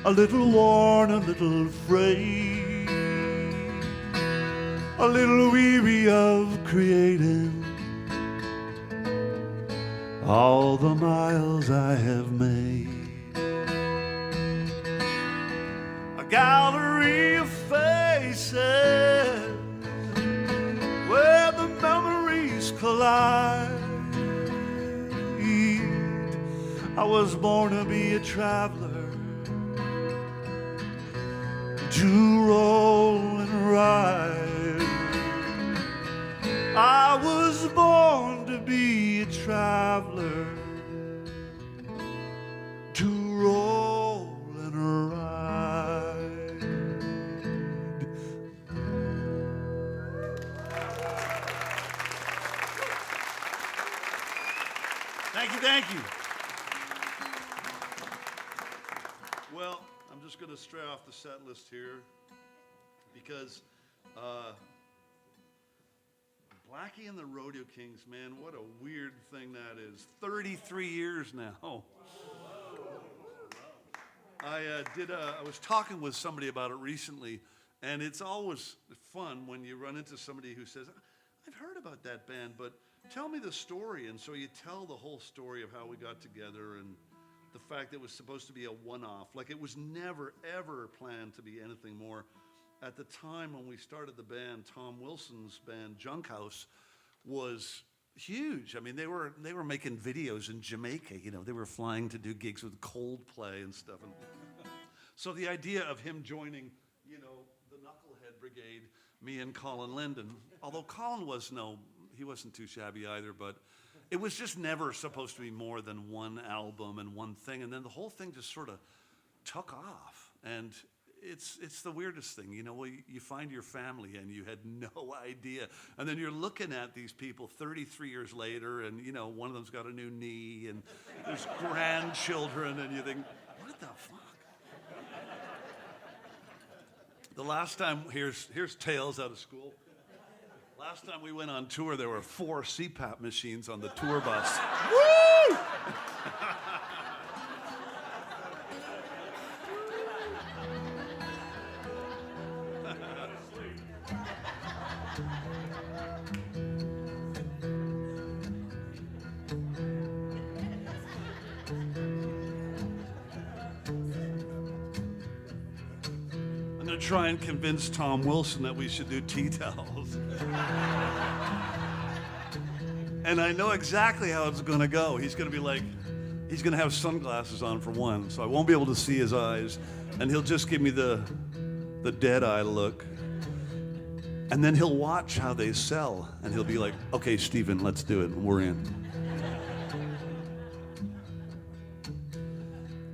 a little worn, a little frayed, a little weary of creating all the miles I have made. A gallery of faces where the memories collide. I was born to be a traveler, to roll and ride. I was born to be a traveler, to roll and ride. Thank you, thank you. Well, I'm just going to stray off the set list here because Blackie and the Rodeo Kings, man, what a weird thing that is. 33 years now. I was talking with somebody about it recently, and it's always fun when you run into somebody who says, I've heard about that band, but tell me the story. And so you tell the whole story of how we got together and the fact that it was supposed to be a one-off. Like, it was never, ever planned to be anything more. At the time when we started the band, Tom Wilson's band, Junk House, was huge. I mean, they were making videos in Jamaica. You know, they were flying to do gigs with Coldplay and stuff. And so the idea of him joining, you know, the Knucklehead Brigade, me and Colin Linden, although Colin he wasn't too shabby either, but it was just never supposed to be more than one album and one thing. And then the whole thing just sort of took off. And it's the weirdest thing, you know, you find your family and you had no idea. And then you're looking at these people 33 years later, and, you know, one of them's got a new knee and there's grandchildren, and you think, what the fuck? The last time, here's tales out of school. Last time we went on tour, there were 4 CPAP machines on the tour bus. Woo! I'm going to try and convince Tom Wilson that we should do tea towels. And I know exactly how it's going to go. He's going to be like, he's going to have sunglasses on for one, so I won't be able to see his eyes, and he'll just give me the dead eye look. And then he'll watch how they sell, and he'll be like, okay, Stephen, let's do it, and we're in.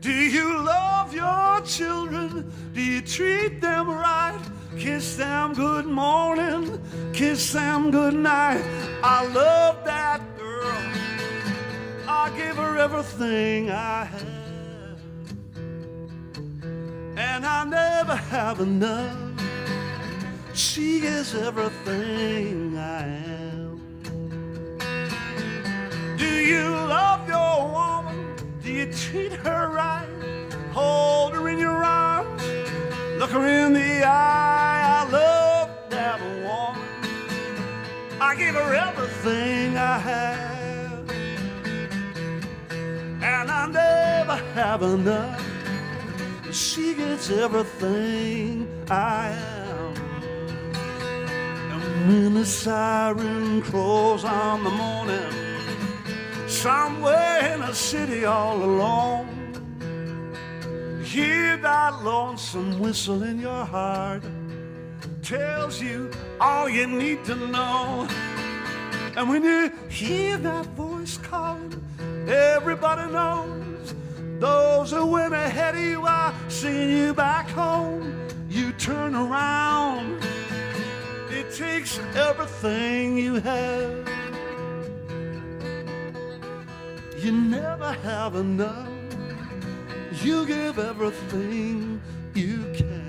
Do you love your children? Do you treat them right? Kiss them good morning, kiss them good night. I love that girl. I give her everything I have, and I never have enough. She is everything I am. Do you love your woman? Do you treat her right? Hold her in your arms, look her in the eye. I love that woman. I give her everything I have, and I never have enough. She gets everything I am. And when the siren crows on the morning, somewhere in a city all alone, hear that lonesome whistle in your heart, tells you all you need to know. And when you hear that voice calling, everybody knows those who went ahead of you are seeing you back home. You turn around, it takes everything you have. You never have enough. You give everything you can.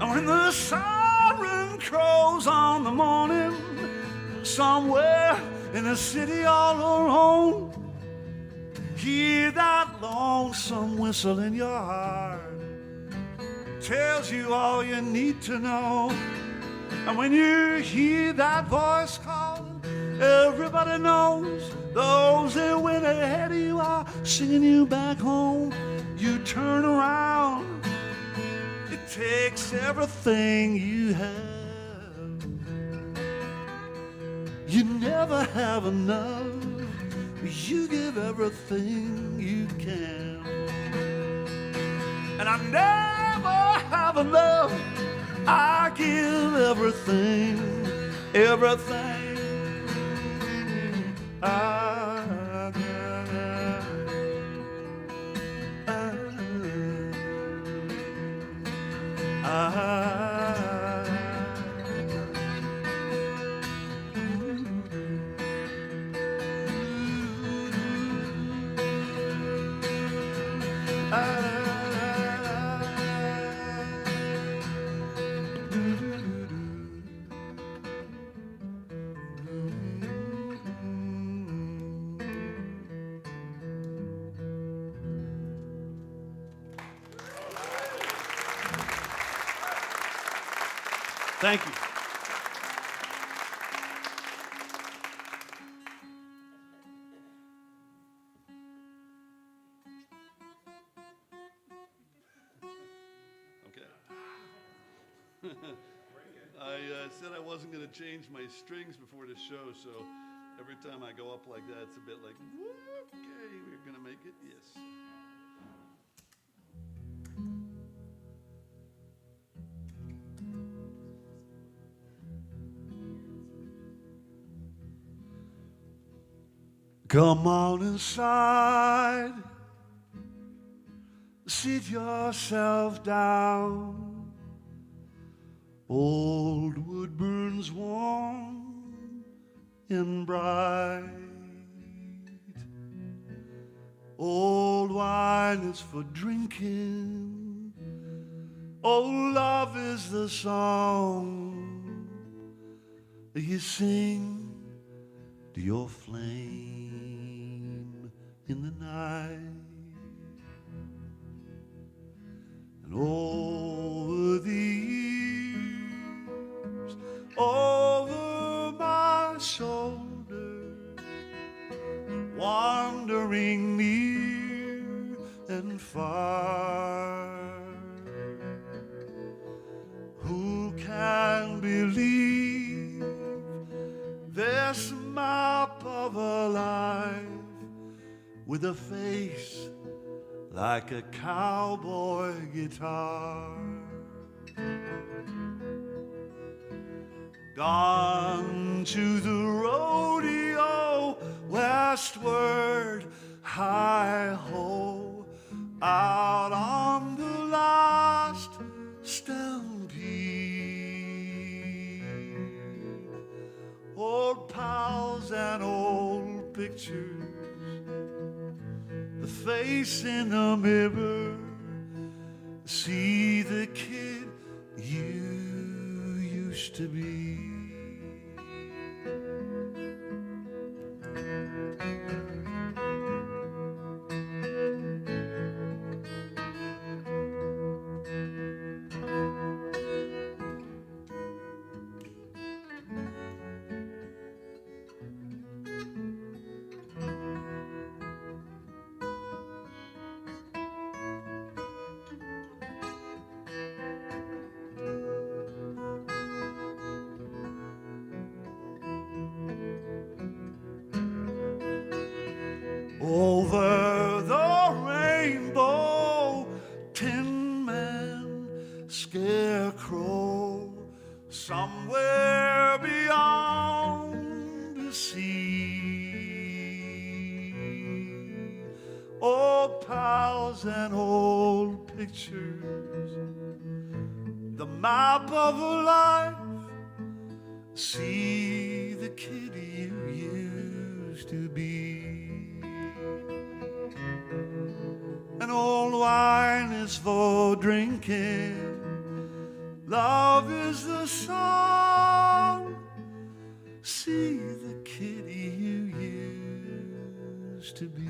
When the siren crows on the morning, somewhere in a city all alone, hear that lonesome whistle in your heart, tells you all you need to know. And when you hear that voice calling, everybody knows those that went ahead of you are singing you back home. You turn around, takes everything you have. You never have enough. You give everything you can. And I never have enough. I give everything, everything I got. Thank you. Okay. I said I wasn't going to change my strings before the show, so every time I go up like that, it's a bit like, okay, we're going to make it, yes. Come on inside, sit yourself down. Old wood burns warm and bright. Old wine is for drinking. Old love is the song that you sing to your flame in the night. And over the years, over my shoulder, wandering near and far, who can believe this map of a life with a face like a cowboy guitar? Gone to the rodeo westward, hi-ho, out on the last stampede. Old pals and old pictures, the face in the mirror, see the kid you used to be. Over the rainbow, Tin Man, Scarecrow, somewhere beyond the sea. Old pals and old pictures, the map of a life, see the kid you used to be. And old wine is for drinking, love is the song, see the kid you used to be.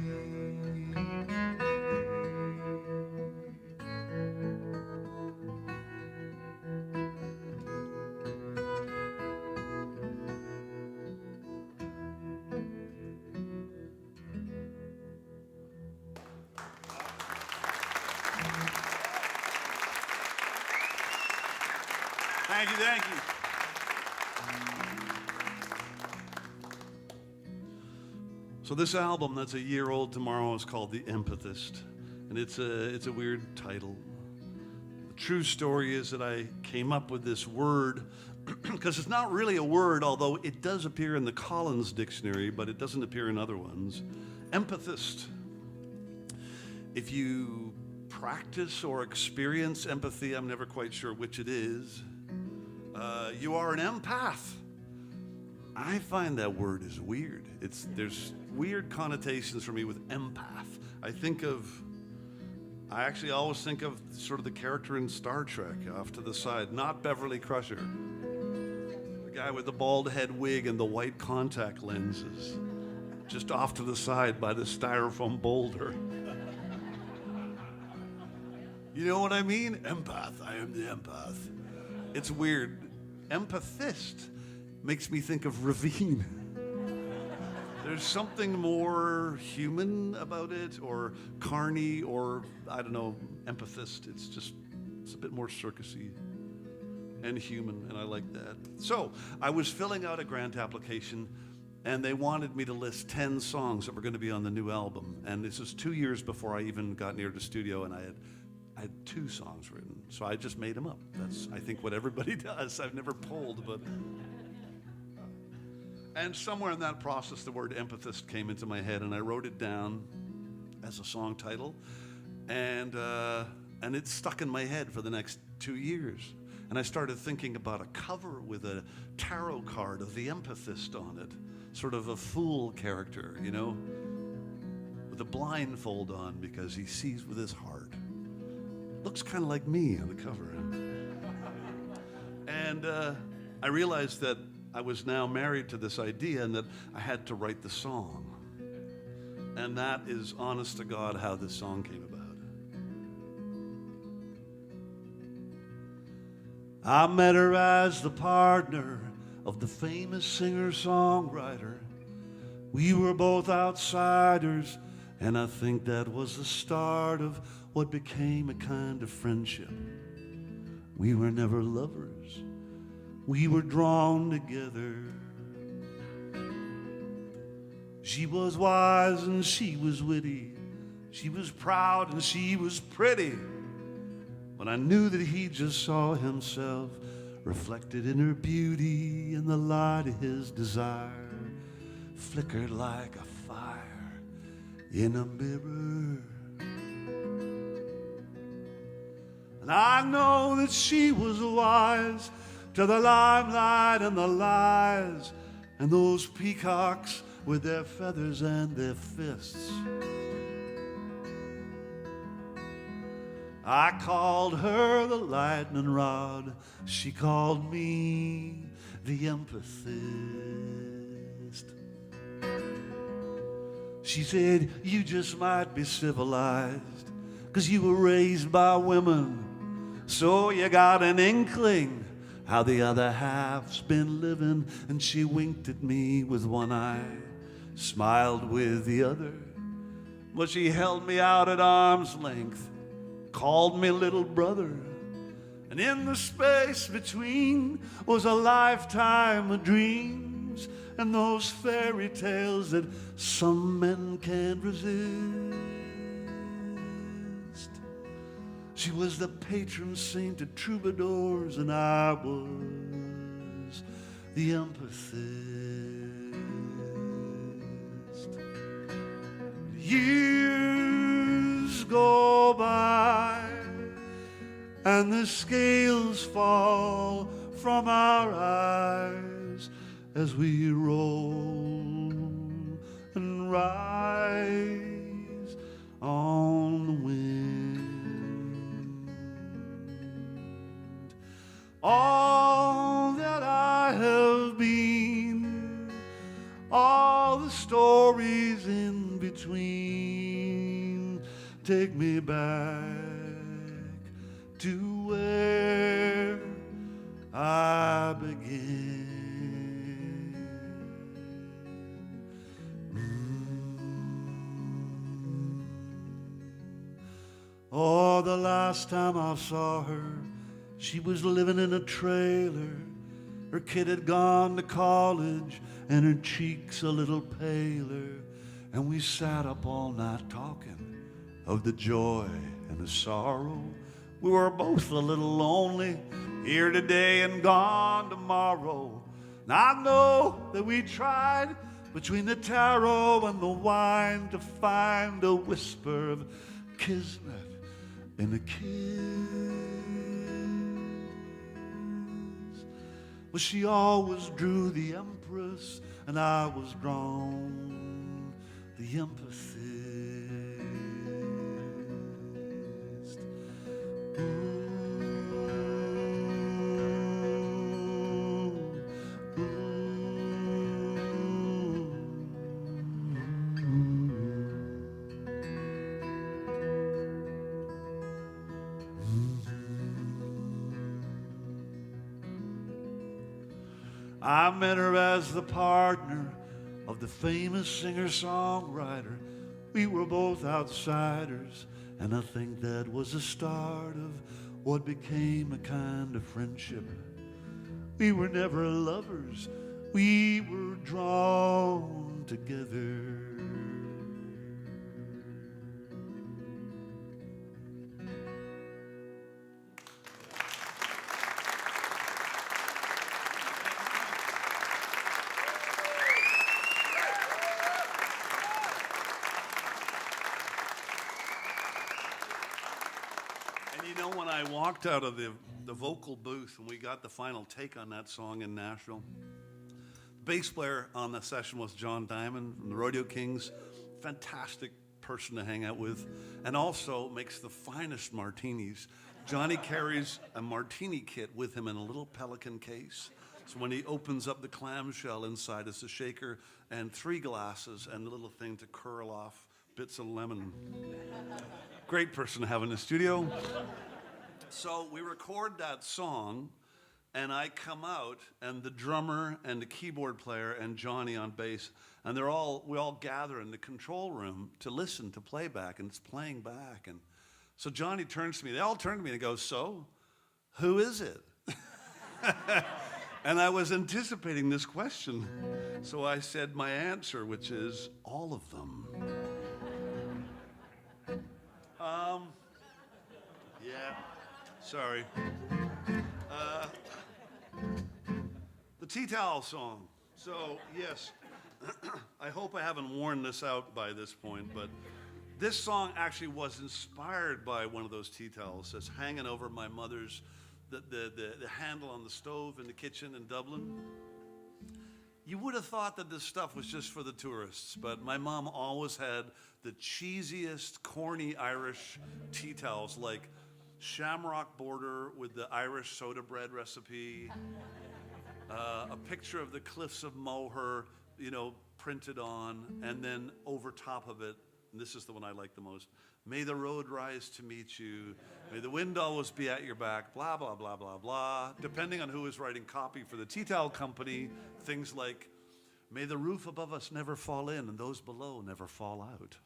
Thank you, thank you. So this album that's a year old tomorrow is called The Empathist, and it's a weird title. The true story is that I came up with this word because it's not really a word, although it does appear in the Collins Dictionary, but it doesn't appear in other ones. Empathist. If you practice or experience empathy. I'm never quite sure which it is. You are an empath. I find that word is weird. There's weird connotations for me with empath. I actually always think of sort of the character in Star Trek off to the side, not Beverly Crusher. The guy with the bald head wig and the white contact lenses, just off to the side by the styrofoam boulder. You know what I mean? Empath, I am the empath. It's weird. Empathist makes me think of ravine. There's something more human about it, or carny, or I don't know, empathist. It's a bit more circusy and human, and I like that. So I was filling out a grant application, and they wanted me to list 10 songs that were going to be on the new album. And this was 2 years before I even got near the studio, and I had 2 songs written. So I just made them up. That's, I think, what everybody does. I've never polled, but... And somewhere in that process, the word empathist came into my head, and I wrote it down as a song title, and it stuck in my head for the next 2 years. And I started thinking about a cover with a tarot card of the empathist on it, sort of a fool character, you know, with a blindfold on because he sees with his heart. Looks kind of like me on the cover. And I realized that I was now married to this idea and that I had to write the song. And that is, honest to God, how this song came about. I met her as the partner of the famous singer-songwriter. We were both outsiders, and I think that was the start of what became a kind of friendship. We were never lovers. We were drawn together. She was wise and she was witty. She was proud and she was pretty. But I knew that he just saw himself reflected in her beauty, and the light of his desire flickered like a fire in a mirror. And I know that she was wise to the limelight and the lies, and those peacocks with their feathers and their fists. I called her the lightning rod. She called me the empathist. She said, you just might be civilized 'cause you were raised by women, so you got an inkling how the other half's been living. And she winked at me with one eye, smiled with the other, but she held me out at arm's length, called me little brother. And in the space between was a lifetime of dreams and those fairy tales that some men can't resist. She was the patron saint of troubadours, and I was the empathist. Years go by and the scales fall from our eyes as we roll and rise on the wind. All that I have been, all the stories in between, take me back to where I began. Oh, the last time I saw her, she was living in a trailer. Her kid had gone to college and her cheeks a little paler. And we sat up all night talking of the joy and the sorrow. We were both a little lonely, here today and gone tomorrow. And I know that we tried between the taro and the wine to find a whisper of kismet and a kiss. But she always drew the empress, and I was drawn the empathist. I met her as the partner of the famous singer-songwriter. We were both outsiders, and I think that was the start of what became a kind of friendship. We were never lovers, we were drawn together. When I walked out of the vocal booth and we got the final take on that song in Nashville, the bass player on the session was John Diamond from the Rodeo Kings. Fantastic person to hang out with, and also makes the finest martinis. Johnny carries a martini kit with him in a little Pelican case. So when he opens up the clamshell, inside is a shaker and 3 glasses and a little thing to curl off bits of lemon. Great person to have in the studio. So we record that song, and I come out, and the drummer and the keyboard player and Johnny on bass, and we all gather in the control room to listen to playback, and it's playing back. And so Johnny turns to me, they all turn to me and go, "So, who is it?" And I was anticipating this question. So I said my answer, which is all of them. Yeah. Sorry. The Tea Towel song. So, yes, I hope I haven't worn this out by this point, but this song actually was inspired by one of those tea towels that's hanging over my mother's, the handle on the stove in the kitchen in Dublin. You would have thought that this stuff was just for the tourists, but my mom always had the cheesiest, corny Irish tea towels, like shamrock border with the Irish soda bread recipe, a picture of the cliffs of Moher, printed on, and then over top of it, and this is the one I like the most, "May the road rise to meet you, may the wind always be at your back," blah, blah, blah, blah, blah. Depending on who is writing copy for the tea towel company, things like, "May the roof above us never fall in and those below never fall out."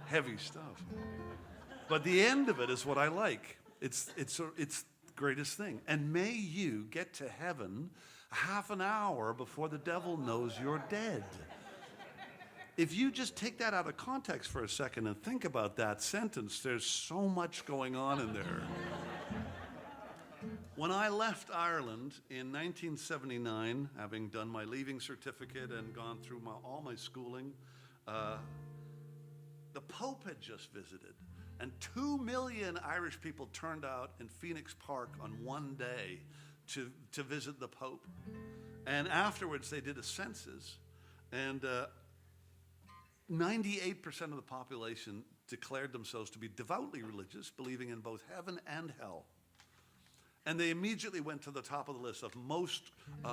Heavy stuff. But the end of it is what I like. It's the greatest thing. "And may you get to heaven half an hour before the devil knows you're dead." If you just take that out of context for a second and think about that sentence, there's so much going on in there. When I left Ireland in 1979, having done my leaving certificate and gone through all my schooling, the Pope had just visited. And 2 million Irish people turned out in Phoenix Park on one day to visit the Pope. And afterwards, they did a census, and 98% of the population declared themselves to be devoutly religious, believing in both heaven and hell. And they immediately went to the top of the list of most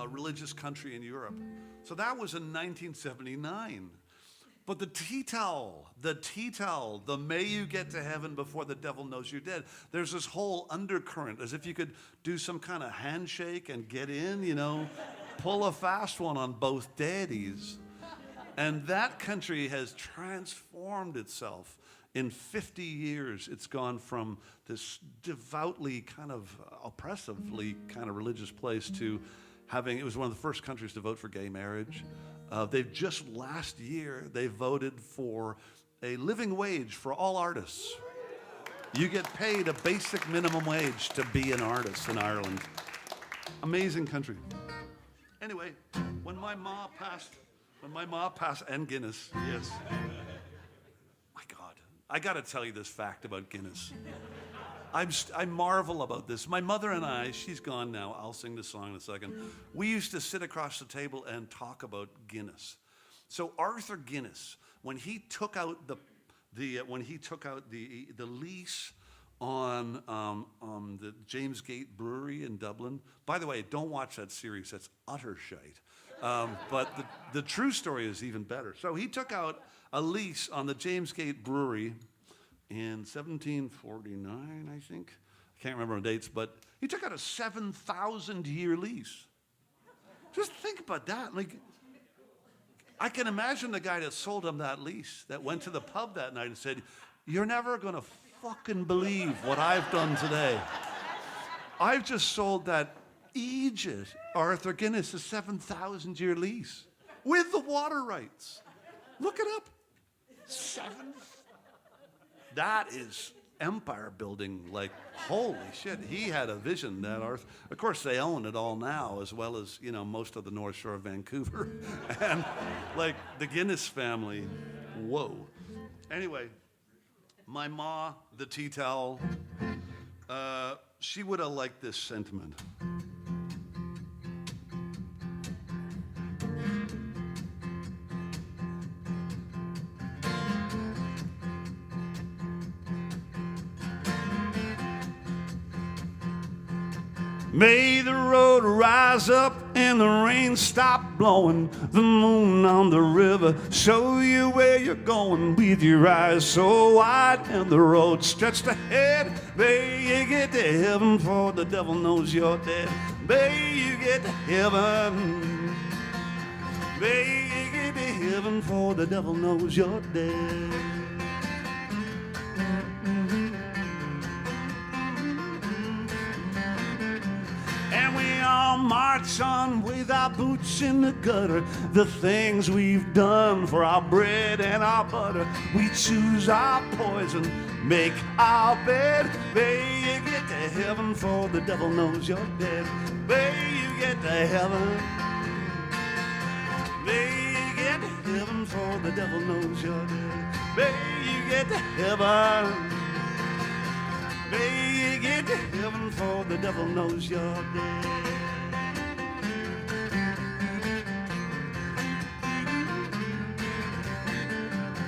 religious country in Europe. So that was in 1979. But the tea towel, the "may you get to heaven before the devil knows you're dead," there's this whole undercurrent, as if you could do some kind of handshake and get in, pull a fast one on both daddies. And that country has transformed itself. In 50 years, it's gone from this devoutly kind of oppressively kind of religious place to it was one of the first countries to vote for gay marriage. They've just last year, they voted for a living wage for all artists. You get paid a basic minimum wage to be an artist in Ireland. Amazing country. Anyway, when my ma passed, and Guinness, yes. My God, I got to tell you this fact about Guinness. I marvel about this. My mother and I, she's gone now, I'll sing the song in a second. We used to sit across the table and talk about Guinness. So Arthur Guinness, when he took out the lease on the James Gate Brewery in Dublin. By the way, don't watch that series. That's utter shite. But the true story is even better. So he took out a lease on the James Gate Brewery in 1749, I think. I can't remember the dates, but he took out a 7,000-year lease. Just think about that. Like, I can imagine the guy that sold him that lease, that went to the pub that night and said, "You're never gonna fucking believe what I've done today. I've just sold that Aegis, Arthur Guinness, a 7,000-year lease with the water rights." Look it up. That is empire building, like, holy shit. He had a vision, that Arthur. Of course, they own it all now, as well as, you know, most of the North Shore of Vancouver. And, like, the Guinness family, whoa. Anyway, my ma, the tea towel, she would have liked this sentiment. May the road rise up and the rain stop blowing. The moon on the river show you where you're going. With your eyes so wide and the road stretched ahead. May you get to heaven, for the devil knows you're dead. May you get to heaven. May you get to heaven, for the devil knows you're dead. March on with our boots in the gutter, the things we've done for our bread and our butter. We choose our poison, make our bed. May you get to heaven, for the devil knows you're dead. May you get to heaven. May you get to heaven, for the devil knows you're dead. May you get to heaven. May you get to heaven, for the devil knows you're dead.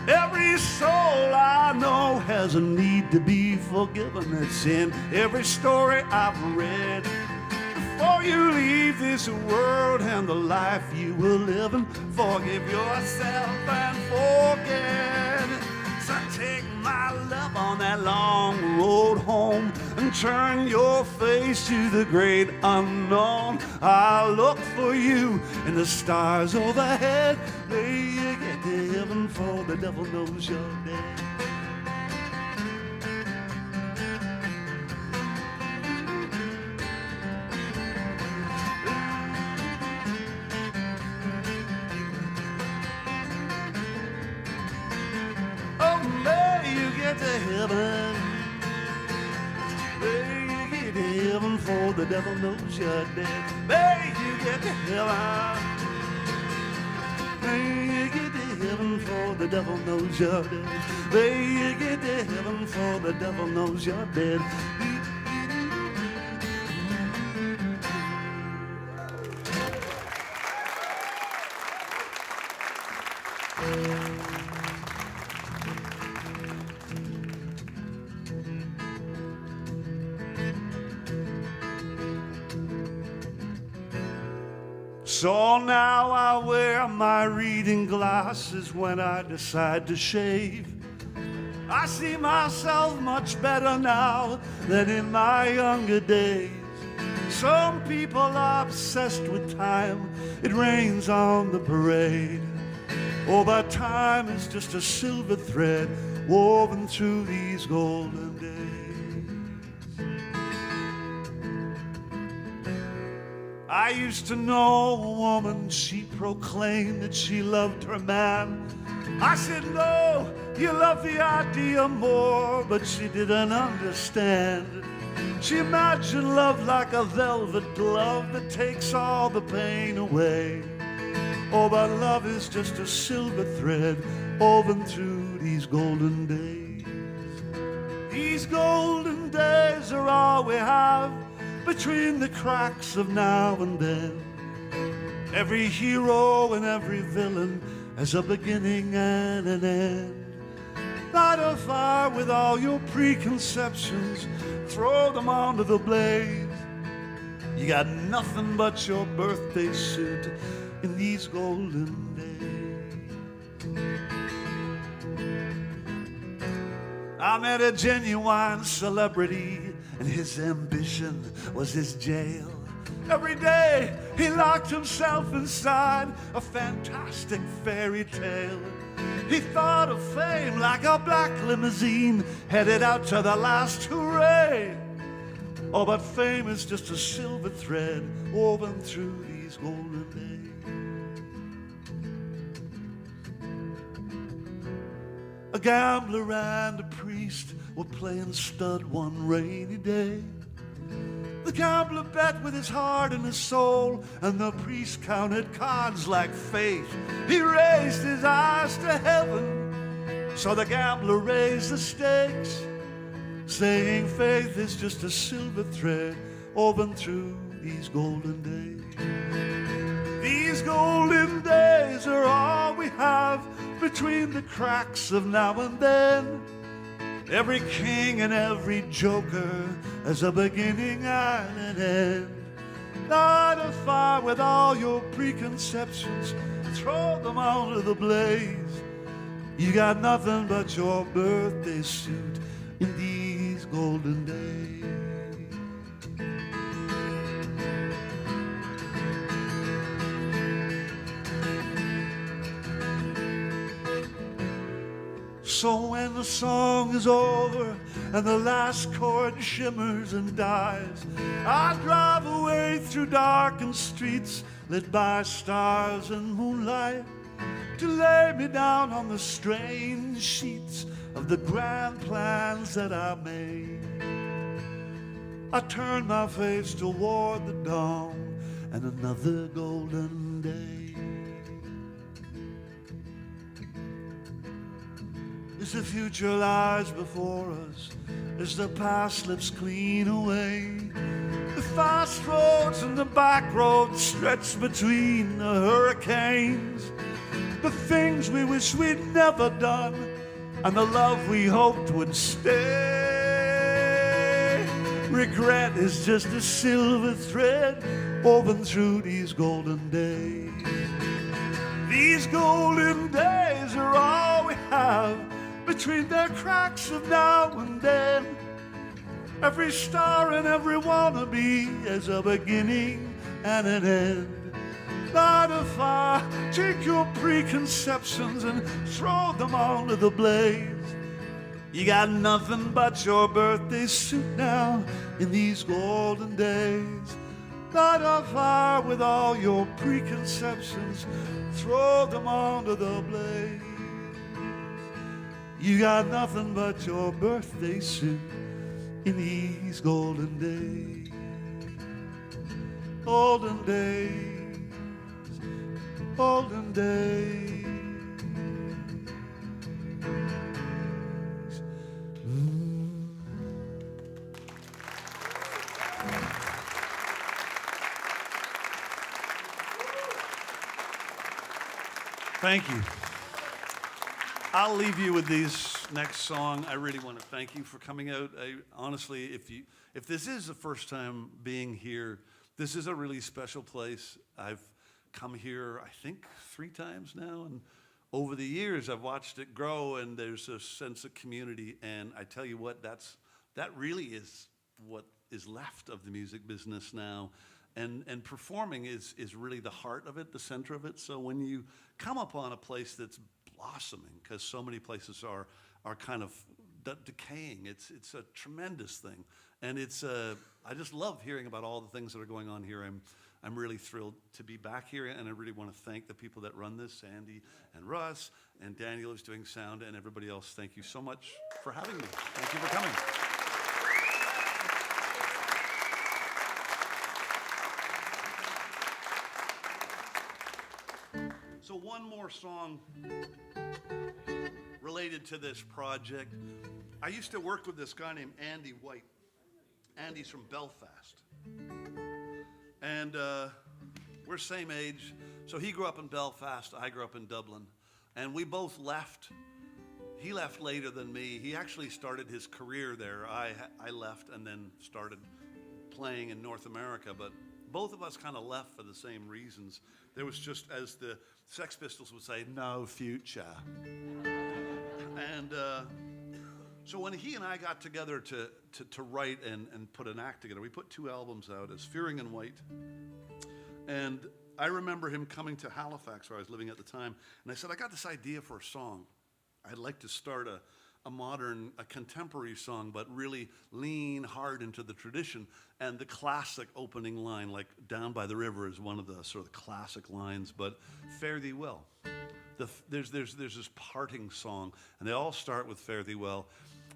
Every soul I know has a need to be forgiven. It's in every story I've read. Before you leave this world and the life you were living, forgive yourself and forget. So take my love on that long road home and turn your face to the great unknown. I'll look for you in the stars overhead. May you get to heaven, for the devil knows you're dead. To heaven, may you get to heaven, for the devil knows you're dead. May you get to heaven, may you get to heaven, for the devil knows you're dead. May you get to heaven, for the devil knows you're dead. So now I wear my reading glasses when I decide to shave. I see myself much better now than in my younger days. Some people are obsessed with time. It rains on the parade. Oh, but time is just a silver thread woven through these golden days. I used to know a woman, she proclaimed that she loved her man. I said, no, you love the idea more, but she didn't understand. She imagined love like a velvet glove that takes all the pain away. Oh, but love is just a silver thread woven through these golden days. These golden days are all we have between the cracks of now and then. Every hero and every villain has a beginning and an end. Light a fire with all your preconceptions, throw them onto the blaze. You got nothing but your birthday suit in these golden days. I met a genuine celebrity, and his ambition was his jail. Every day he locked himself inside a fantastic fairy tale. He thought of fame like a black limousine headed out to the last hooray. Oh, but fame is just a silver thread woven through these golden days. A gambler and a priest were playing stud one rainy day. The gambler bet with his heart and his soul, and the priest counted cards like faith. He raised his eyes to heaven, so the gambler raised the stakes, saying faith is just a silver thread woven through these golden days. These golden days are all we have between the cracks of now and then. Every king and every joker has a beginning and an end. Light a fire with all your preconceptions, throw them onto the blaze. You got nothing but your birthday suit in these golden days. So when the song is over and the last chord shimmers and dies, I drive away through darkened streets lit by stars and moonlight to lay me down on the strange sheets of the grand plans that I made. I turn my face toward the dawn and another golden day. As the future lies before us, as the past slips clean away, the fast roads and the back roads stretch between the hurricanes. The things we wish we'd never done and the love we hoped would stay. Regret is just a silver thread woven through these golden days. These golden days are all we have between the cracks of now and then. Every star and every wannabe has a beginning and an end. Light a fire, take your preconceptions and throw them onto the blaze. You got nothing but your birthday suit now in these golden days. Light a fire with all your preconceptions, throw them onto the blaze. You got nothing but your birthday suit in these golden days. Golden days, golden days. Thank you. I'll leave you with this next song. I really want to thank you for coming out. Honestly, if this is the first time being here, this is a really special place. I've come here, I think, 3 times now, and over the years I've watched it grow, and there's a sense of community. And I tell you what, that really is what is left of the music business now. And performing is really the heart of it, the center of it. So when you come upon a place that's blossoming, because so many places are kind of decaying, it's a tremendous thing. And I just love hearing about all the things that are going on here. I'm really thrilled to be back here, and I really want to thank the people that run this, Sandy and Russ, and Daniel who's doing sound, and everybody else. Thank you so much for having me. Thank you for coming. So one more song related to this project. I used to work with this guy named Andy White. Andy's from Belfast. And we're same age. So he grew up in Belfast, I grew up in Dublin. And we both left. He left later than me. He actually started his career there. I left and then started playing in North America. But both of us kind of left for the same reasons. There was just, as the Sex Pistols would say, no future. And so when he and I got together to write and put an act together, we put 2 albums out as Fearing in White. And I remember him coming to Halifax, where I was living at the time, and I said, I got this idea for a song. I'd like to start a modern, a contemporary song, but really lean hard into the tradition. And the classic opening line, like Down by the River, is one of the sort of classic lines, but Fare Thee Well. There's this parting song, and they all start with Fare Thee Well.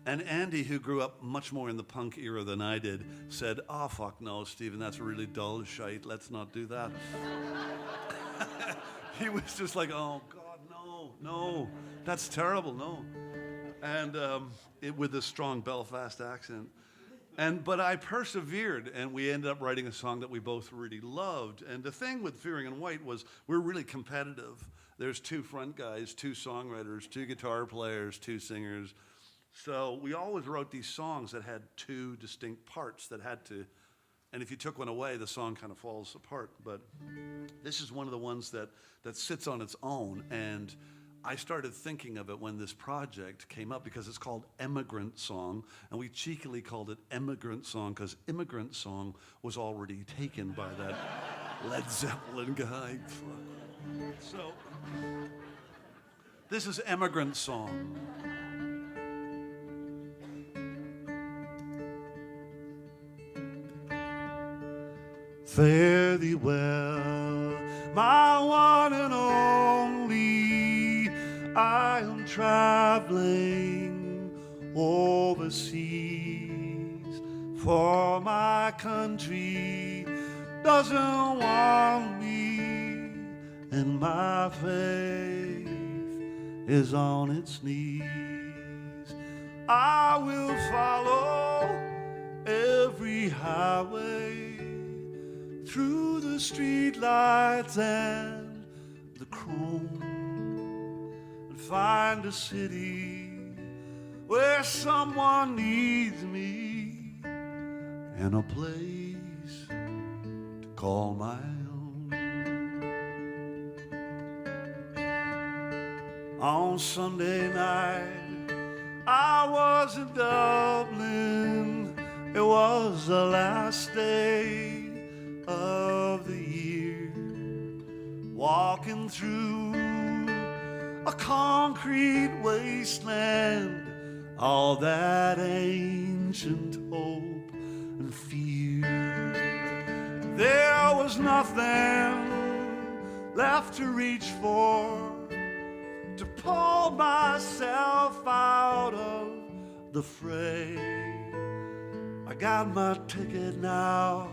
And Andy, who grew up much more in the punk era than I did, said, oh, fuck no, Stephen, that's really dull shite. Let's not do that. He was just like, oh, God, no, that's terrible, no. And with a strong Belfast accent. But I persevered, and we ended up writing a song that we both really loved. And the thing with Fearing in White was we're really competitive. There's 2 front guys, 2 songwriters, 2 guitar players, 2 singers. So we always wrote these songs that had 2 distinct parts that had to, and if you took one away, the song kind of falls apart. But this is one of the ones that sits on its own. And I started thinking of it when this project came up because it's called Emigrant Song, and we cheekily called it Immigrant Song because Immigrant Song was already taken by that Led Zeppelin guy. So this is Emigrant Song. Fare thee well, my one and only. I am traveling overseas, for my country doesn't want me, and my faith is on its knees. I will follow every highway, through the streetlights and the chrome, and find a city where someone needs me, and a place to call my own. On Sunday night, I was in Dublin. It was the last day of the year, walking through a concrete wasteland, all that ancient hope and fear. There was nothing left to reach for, to pull myself out of the fray. I got my ticket now,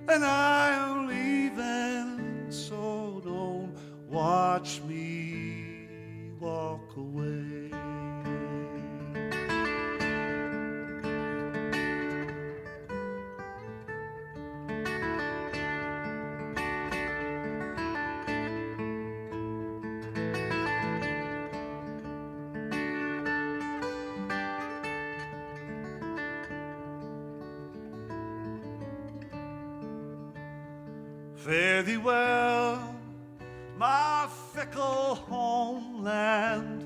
and I am leaving, so don't watch me walk away. Fare thee well, my fickle homeland.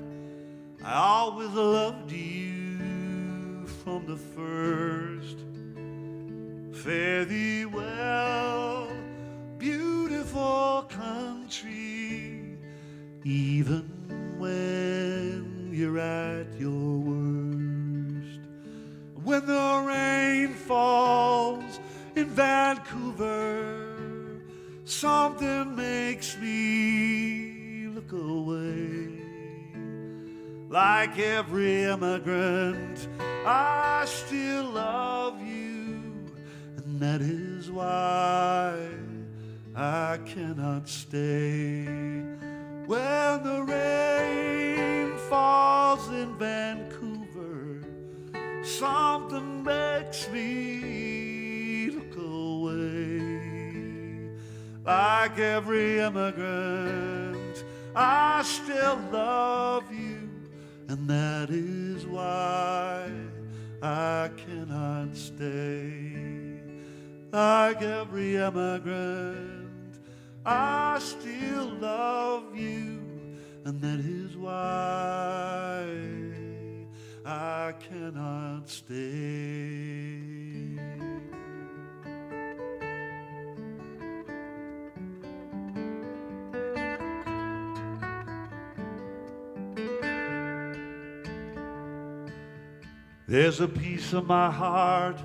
I always loved you from the first. Fare thee well, beautiful country, even when you're at your worst. When the rain falls in Vancouver, something makes me look away. Like every immigrant, I still love you, and that is why I cannot stay. When the rain falls in Vancouver, something makes me look away. Like every immigrant, I still love you, and that is why I cannot stay. Like every immigrant, I still love you, and that is why I cannot stay. There's a piece of my heart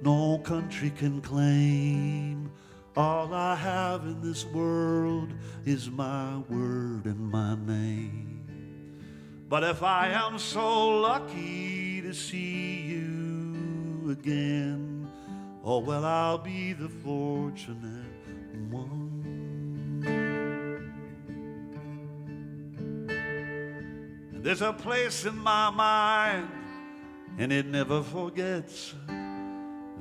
no country can claim. All I have in this world is my word and my name. But if I am so lucky to see you again, oh well, I'll be the fortunate one. There's a place in my mind, and it never forgets,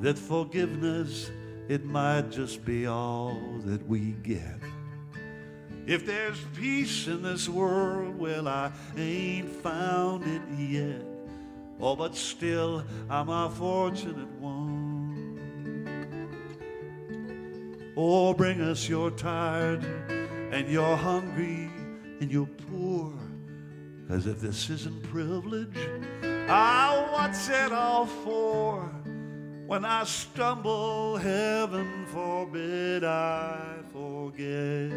that forgiveness, it might just be all that we get. If there's peace in this world, well, I ain't found it yet. Oh, but still, I'm a fortunate one. Oh, bring us you're tired, and you're hungry, and you're poor. 'Cause if this isn't privilege, what's it all for? When I stumble, heaven forbid I forget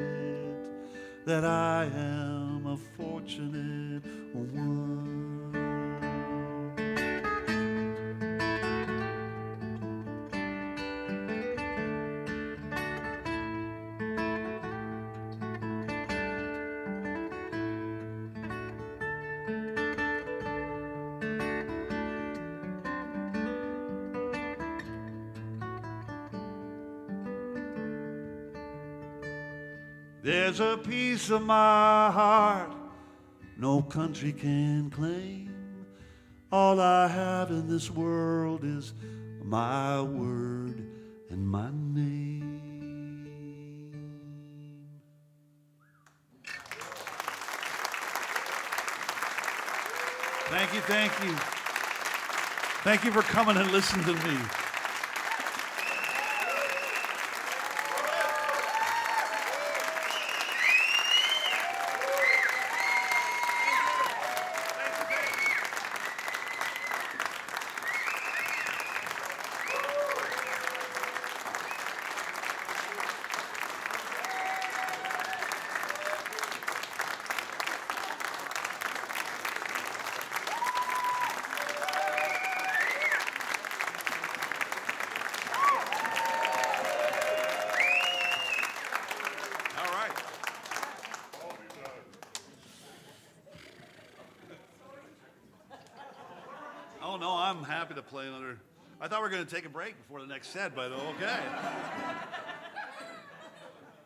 that I am a fortunate one. There's a piece of my heart no country can claim. All I have in this world is my word and my name. Thank you, thank you. Thank you for coming and listening to me. Oh, no, I'm happy to play another. I thought we were going to take a break before the next set, but okay.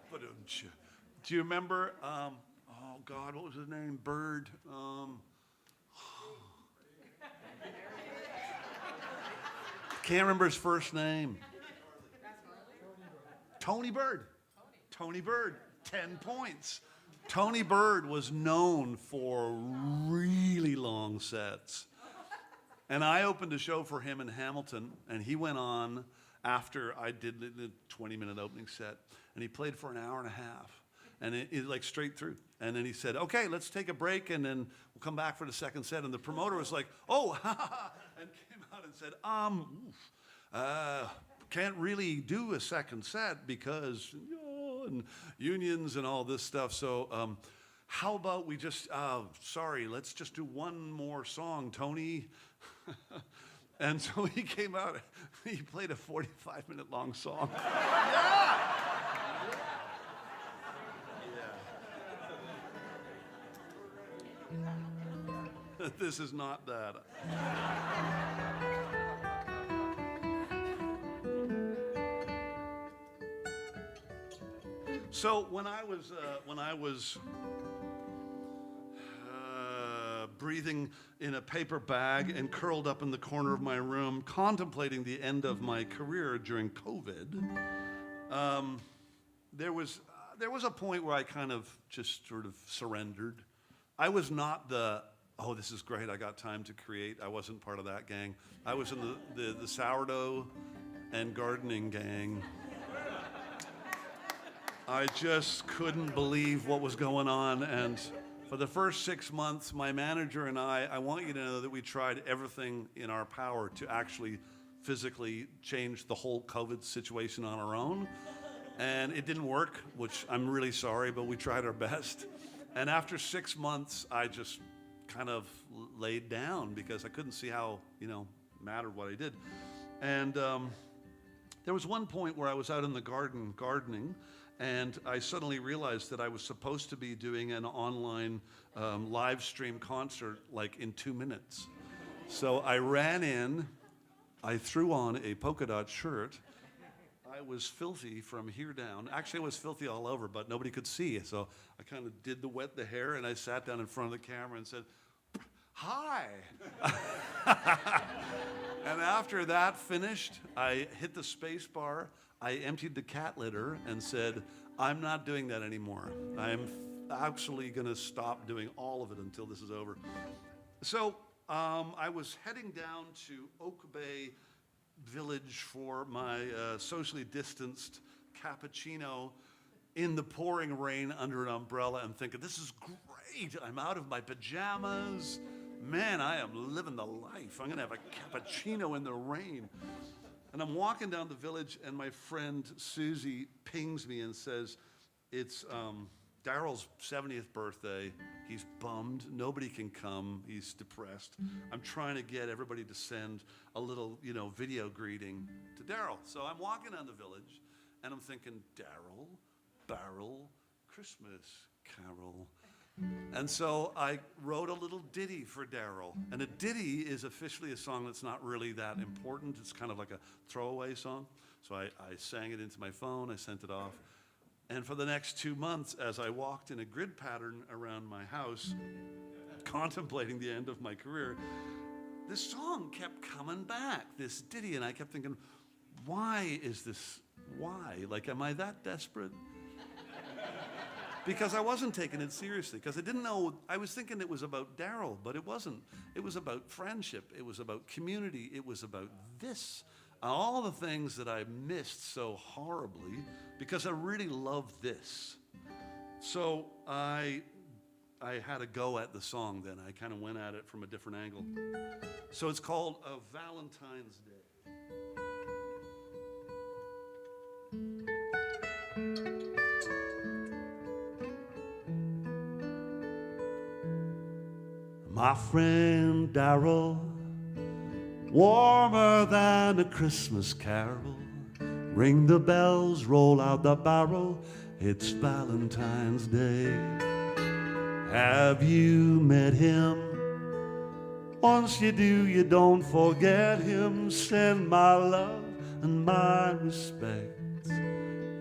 But do you remember, oh, God, what was his name? Bird. Can't remember his first name. Tony Bird. Tony Bird, 10 points. Tony Bird was known for really long sets. And I opened a show for him in Hamilton, and he went on after I did the 20-minute opening set, and he played for an hour and a half, and it like straight through. And then he said, okay, let's take a break, and then we'll come back for the second set. And the promoter was like, oh, ha, ha, ha, and came out and said, can't really do a second set because, and unions and all this stuff. So how about we just, sorry, let's just do one more song, Tony. And so he came out, he played a 45-minute long song. Yeah. Yeah. This is not that. So when I was breathing in a paper bag and curled up in the corner of my room, contemplating the end of my career during COVID. There was a point where I kind of just sort of surrendered. I was not oh, this is great, I got time to create. I wasn't part of that gang. I was in the sourdough and gardening gang. I just couldn't believe what was going on, and for the first 6 months, my manager and I want you to know that we tried everything in our power to actually physically change the whole COVID situation on our own, and it didn't work, which I'm really sorry, but we tried our best. And after 6 months, I just kind of laid down because I couldn't see how, mattered what I did. And there was one point where I was out in the garden gardening, and I suddenly realized that I was supposed to be doing an online live stream concert like in 2 minutes. So I ran in, I threw on a polka dot shirt. I was filthy from here down. Actually, I was filthy all over, but nobody could see. So I kind of did the hair, and I sat down in front of the camera and said, "Hi." And after that finished, I hit the space bar, I emptied the cat litter and said, "I'm not doing that anymore. I'm actually gonna stop doing all of it until this is over." So I was heading down to Oak Bay Village for my socially distanced cappuccino in the pouring rain under an umbrella and thinking, this is great. I'm out of my pajamas. Man, I am living the life. I'm gonna have a cappuccino in the rain. And I'm walking down the village, and my friend Susie pings me and says, it's Daryl's 70th birthday. He's bummed. Nobody can come. He's depressed. I'm trying to get everybody to send a little, video greeting to Daryl. So I'm walking down the village, and I'm thinking, Daryl, barrel, Christmas carol. And so I wrote a little ditty for Daryl. And a ditty is officially a song that's not really that important. It's kind of like a throwaway song. So I sang it into my phone. I sent it off. And for the next 2 months, as I walked in a grid pattern around my house, contemplating the end of my career, this song kept coming back, this ditty. And I kept thinking, why is this? Why? Like, am I that desperate? Because I wasn't taking it seriously, because I didn't know, I was thinking it was about Daryl, but it wasn't. It was about friendship, it was about community, it was about this. All the things that I missed so horribly, because I really loved this. So I had a go at the song then. I kind of went at it from a different angle. So it's called A Valentine's Day. My friend Darryl, warmer than a Christmas carol. Ring the bells, roll out the barrel, it's Valentine's Day. Have you met him? Once you do, you don't forget him. Send my love and my respects,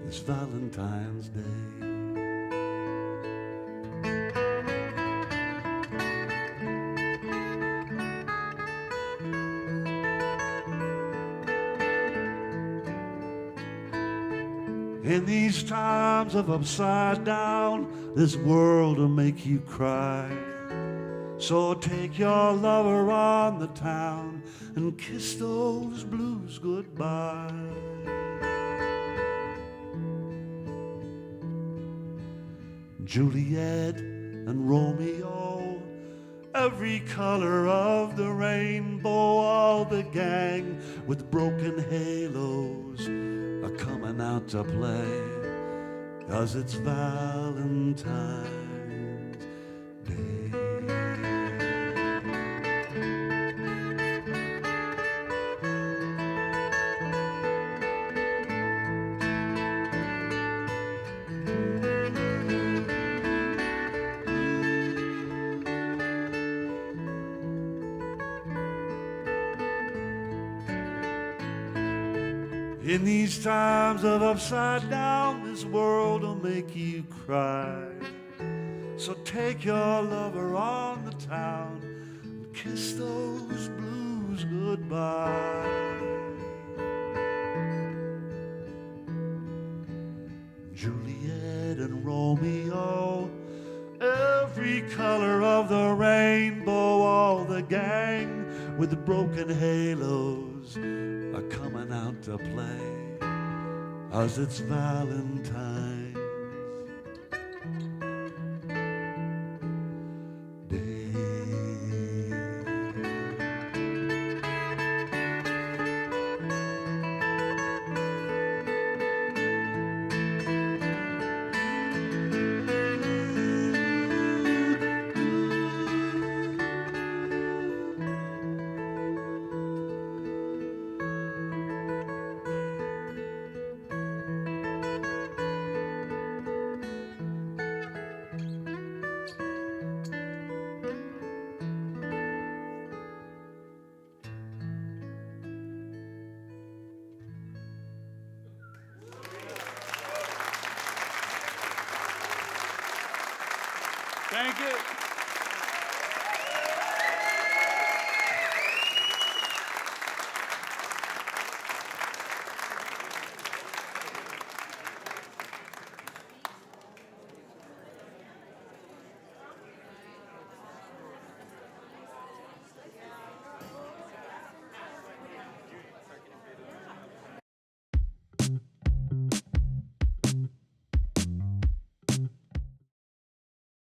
it's Valentine's Day. In these times of upside down, this world will make you cry. So take your lover on the town and kiss those blues goodbye. Juliet and Romeo, every color of the rainbow, all the gang with broken halos are coming out to play, 'cause it's Valentine's Day. In these times of upside down, this world will make you cry. So take your lover on the town kiss those blues goodbye. Juliet and Romeo, every color of the rainbow, all the gang with the broken halos are coming out to play, as it's Valentine's Day. Thank you.